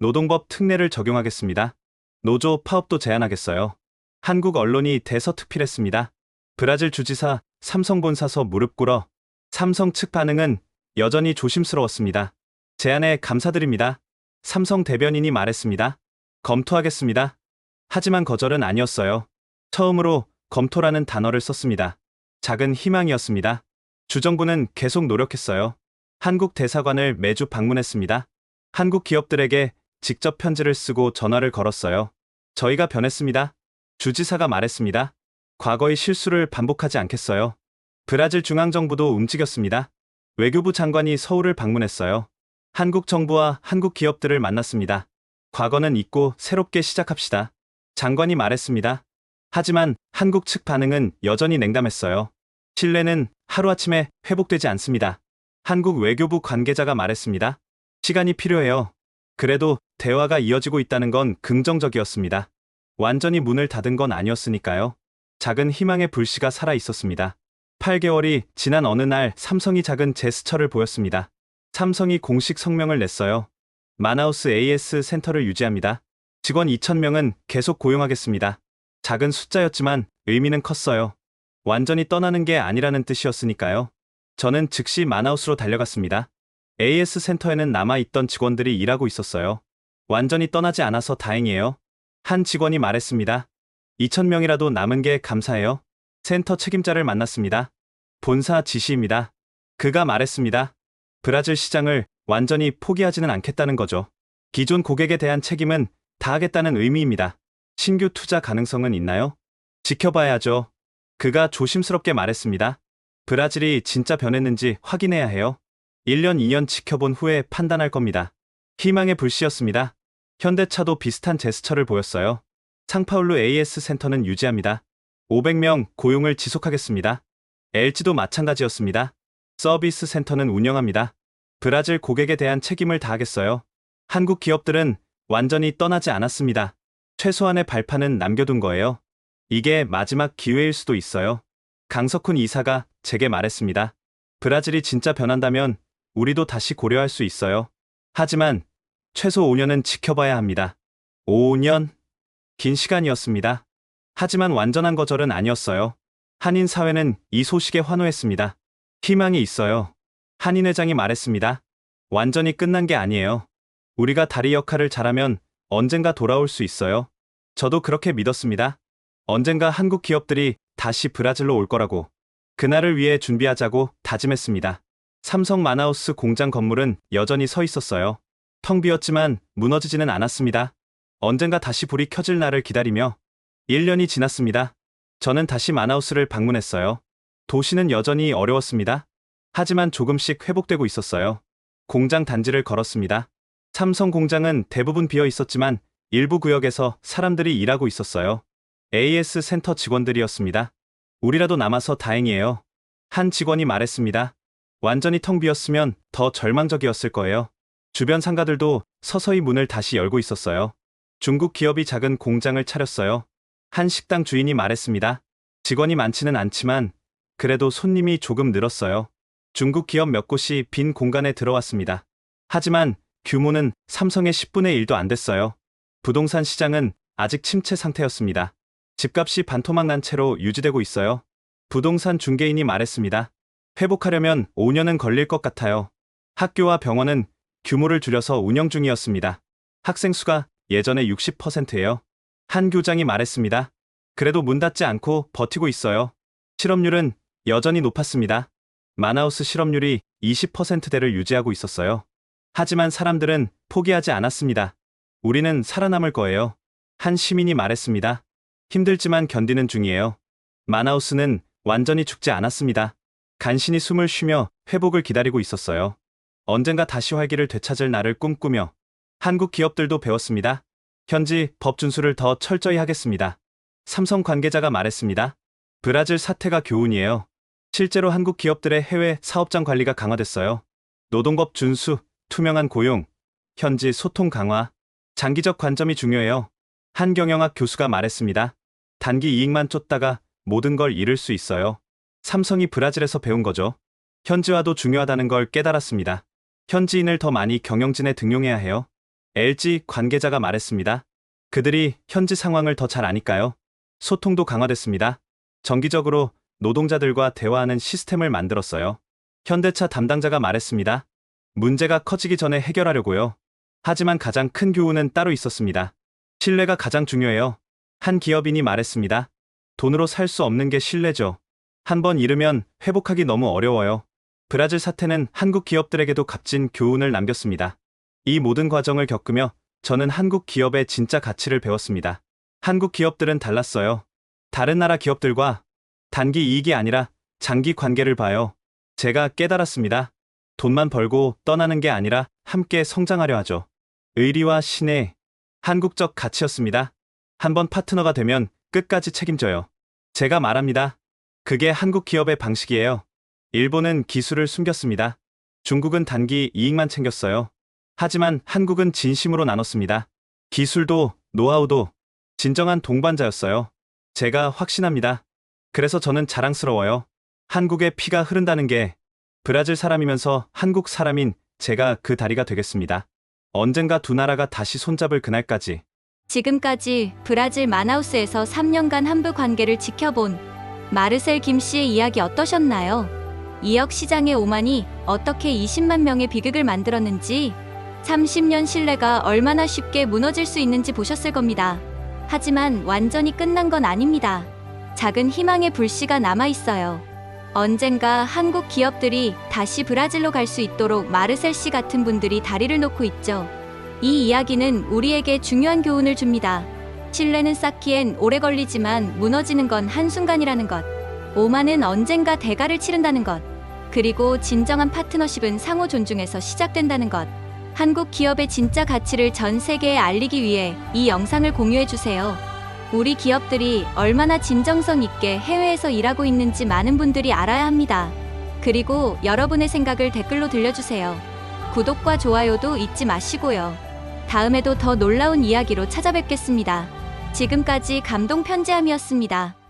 노동법 특례를 적용하겠습니다. 노조 파업도 제한하겠어요. 한국 언론이 대서특필했습니다. 브라질 주지사 삼성 본사서 무릎 꿇어. 삼성 측 반응은 여전히 조심스러웠습니다. 제안에 감사드립니다. 삼성 대변인이 말했습니다. 검토하겠습니다. 하지만 거절은 아니었어요. 처음으로 검토라는 단어를 썼습니다. 작은 희망이었습니다. 주정부는 계속 노력했어요. 한국 대사관을 매주 방문했습니다. 한국 기업들에게 직접 편지를 쓰고 전화를 걸었어요. 저희가 변했습니다. 주지사가 말했습니다. 과거의 실수를 반복하지 않겠어요. 브라질 중앙정부도 움직였습니다. 외교부 장관이 서울을 방문했어요. 한국 정부와 한국 기업들을 만났습니다. 과거는 잊고 새롭게 시작합시다. 장관이 말했습니다. 하지만 한국 측 반응은 여전히 냉담했어요. 신뢰는 하루아침에 회복되지 않습니다. 한국 외교부 관계자가 말했습니다. 시간이 필요해요. 그래도 대화가 이어지고 있다는 건 긍정적이었습니다. 완전히 문을 닫은 건 아니었으니까요. 작은 희망의 불씨가 살아 있었습니다. 8개월이 지난 어느 날 삼성이 작은 제스처를 보였습니다. 삼성이 공식 성명을 냈어요. 마나우스 AS 센터를 유지합니다. 직원 2,000명은 계속 고용하겠습니다. 작은 숫자였지만 의미는 컸어요. 완전히 떠나는 게 아니라는 뜻이었으니까요. 저는 즉시 마나우스로 달려갔습니다. AS 센터에는 남아있던 직원들이 일하고 있었어요. 완전히 떠나지 않아서 다행이에요. 한 직원이 말했습니다. 2,000명이라도 남은 게 감사해요. 센터 책임자를 만났습니다. 본사 지시입니다. 그가 말했습니다. 브라질 시장을 완전히 포기하지는 않겠다는 거죠. 기존 고객에 대한 책임은 다하겠다는 의미입니다. 신규 투자 가능성은 있나요? 지켜봐야죠. 그가 조심스럽게 말했습니다. 브라질이 진짜 변했는지 확인해야 해요. 1년, 2년 지켜본 후에 판단할 겁니다. 희망의 불씨였습니다. 현대차도 비슷한 제스처를 보였어요. 상파울루 AS 센터는 유지합니다. 500명 고용을 지속하겠습니다. LG도 마찬가지였습니다. 서비스 센터는 운영합니다. 브라질 고객에 대한 책임을 다하겠어요. 한국 기업들은 완전히 떠나지 않았습니다. 최소한의 발판은 남겨둔 거예요. 이게 마지막 기회일 수도 있어요. 강석훈 이사가 제게 말했습니다. 브라질이 진짜 변한다면 우리도 다시 고려할 수 있어요. 하지만 최소 5년은 지켜봐야 합니다. 5년? 긴 시간이었습니다. 하지만 완전한 거절은 아니었어요. 한인 사회는 이 소식에 환호했습니다. 희망이 있어요. 한인 회장이 말했습니다. 완전히 끝난 게 아니에요. 우리가 다리 역할을 잘하면 언젠가 돌아올 수 있어요. 저도 그렇게 믿었습니다. 언젠가 한국 기업들이 다시 브라질로 올 거라고. 그날을 위해 준비하자고 다짐했습니다. 삼성 마나우스 공장 건물은 여전히 서 있었어요. 텅 비었지만 무너지지는 않았습니다. 언젠가 다시 불이 켜질 날을 기다리며 1년이 지났습니다. 저는 다시 마나우스를 방문했어요. 도시는 여전히 어려웠습니다. 하지만 조금씩 회복되고 있었어요. 공장 단지를 걸었습니다. 삼성 공장은 대부분 비어 있었지만 일부 구역에서 사람들이 일하고 있었어요. AS 센터 직원들이었습니다. 우리라도 남아서 다행이에요. 한 직원이 말했습니다. 완전히 텅 비었으면 더 절망적이었을 거예요. 주변 상가들도 서서히 문을 다시 열고 있었어요. 중국 기업이 작은 공장을 차렸어요. 한 식당 주인이 말했습니다. 직원이 많지는 않지만 그래도 손님이 조금 늘었어요. 중국 기업 몇 곳이 빈 공간에 들어왔습니다. 하지만 규모는 삼성의 10분의 1도 안 됐어요. 부동산 시장은 아직 침체 상태였습니다. 집값이 반토막 난 채로 유지되고 있어요. 부동산 중개인이 말했습니다. 회복하려면 5년은 걸릴 것 같아요. 학교와 병원은 규모를 줄여서 운영 중이었습니다. 학생 수가 예전의 60%예요. 한 교장이 말했습니다. 그래도 문 닫지 않고 버티고 있어요. 실업률은 여전히 높았습니다. 마나우스 실업률이 20%대를 유지하고 있었어요. 하지만 사람들은 포기하지 않았습니다. 우리는 살아남을 거예요. 한 시민이 말했습니다. 힘들지만 견디는 중이에요. 마나우스는 완전히 죽지 않았습니다. 간신히 숨을 쉬며 회복을 기다리고 있었어요. 언젠가 다시 활기를 되찾을 날을 꿈꾸며 한국 기업들도 배웠습니다. 현지 법 준수를 더 철저히 하겠습니다. 삼성 관계자가 말했습니다. 브라질 사태가 교훈이에요. 실제로 한국 기업들의 해외 사업장 관리가 강화됐어요. 노동법 준수, 투명한 고용, 현지 소통 강화, 장기적 관점이 중요해요. 한 경영학 교수가 말했습니다. 단기 이익만 쫓다가 모든 걸 잃을 수 있어요. 삼성이 브라질에서 배운 거죠. 현지화도 중요하다는 걸 깨달았습니다. 현지인을 더 많이 경영진에 등용해야 해요. LG 관계자가 말했습니다. 그들이 현지 상황을 더 잘 아니까요. 소통도 강화됐습니다. 정기적으로 노동자들과 대화하는 시스템을 만들었어요. 현대차 담당자가 말했습니다. 문제가 커지기 전에 해결하려고요. 하지만 가장 큰 교훈은 따로 있었습니다. 신뢰가 가장 중요해요. 한 기업인이 말했습니다. 돈으로 살 수 없는 게 신뢰죠. 한번 잃으면 회복하기 너무 어려워요. 브라질 사태는 한국 기업들에게도 값진 교훈을 남겼습니다. 이 모든 과정을 겪으며 저는 한국 기업의 진짜 가치를 배웠습니다. 한국 기업들은 달랐어요. 다른 나라 기업들과 단기 이익이 아니라 장기 관계를 봐요. 제가 깨달았습니다. 돈만 벌고 떠나는 게 아니라 함께 성장하려 하죠. 의리와 신의 한국적 가치였습니다. 한번 파트너가 되면 끝까지 책임져요. 제가 말합니다. 그게 한국 기업의 방식이에요. 일본은 기술을 숨겼습니다. 중국은 단기 이익만 챙겼어요. 하지만 한국은 진심으로 나눴습니다. 기술도 노하우도 진정한 동반자였어요. 제가 확신합니다. 그래서 저는 자랑스러워요. 한국의 피가 흐른다는 게 브라질 사람이면서 한국 사람인 제가 그 다리가 되겠습니다. 언젠가 두 나라가 다시 손잡을 그날까지. 지금까지 브라질 마나우스에서 3년간 한부 관계를 지켜본 마르셀 김 씨의 이야기 어떠셨나요? 2억 시장의 오만이 어떻게 20만 명의 비극을 만들었는지, 30년 신뢰가 얼마나 쉽게 무너질 수 있는지 보셨을 겁니다. 하지만 완전히 끝난 건 아닙니다. 작은 희망의 불씨가 남아있어요. 언젠가 한국 기업들이 다시 브라질로 갈 수 있도록 마르셀 씨 같은 분들이 다리를 놓고 있죠. 이 이야기는 우리에게 중요한 교훈을 줍니다. 신뢰는 쌓기엔 오래 걸리지만 무너지는 건 한순간이라는 것. 오만은 언젠가 대가를 치른다는 것. 그리고 진정한 파트너십은 상호 존중에서 시작된다는 것. 한국 기업의 진짜 가치를 전 세계에 알리기 위해 이 영상을 공유해주세요. 우리 기업들이 얼마나 진정성 있게 해외에서 일하고 있는지 많은 분들이 알아야 합니다. 그리고 여러분의 생각을 댓글로 들려주세요. 구독과 좋아요도 잊지 마시고요. 다음에도 더 놀라운 이야기로 찾아뵙겠습니다. 지금까지 감동 편지함이었습니다.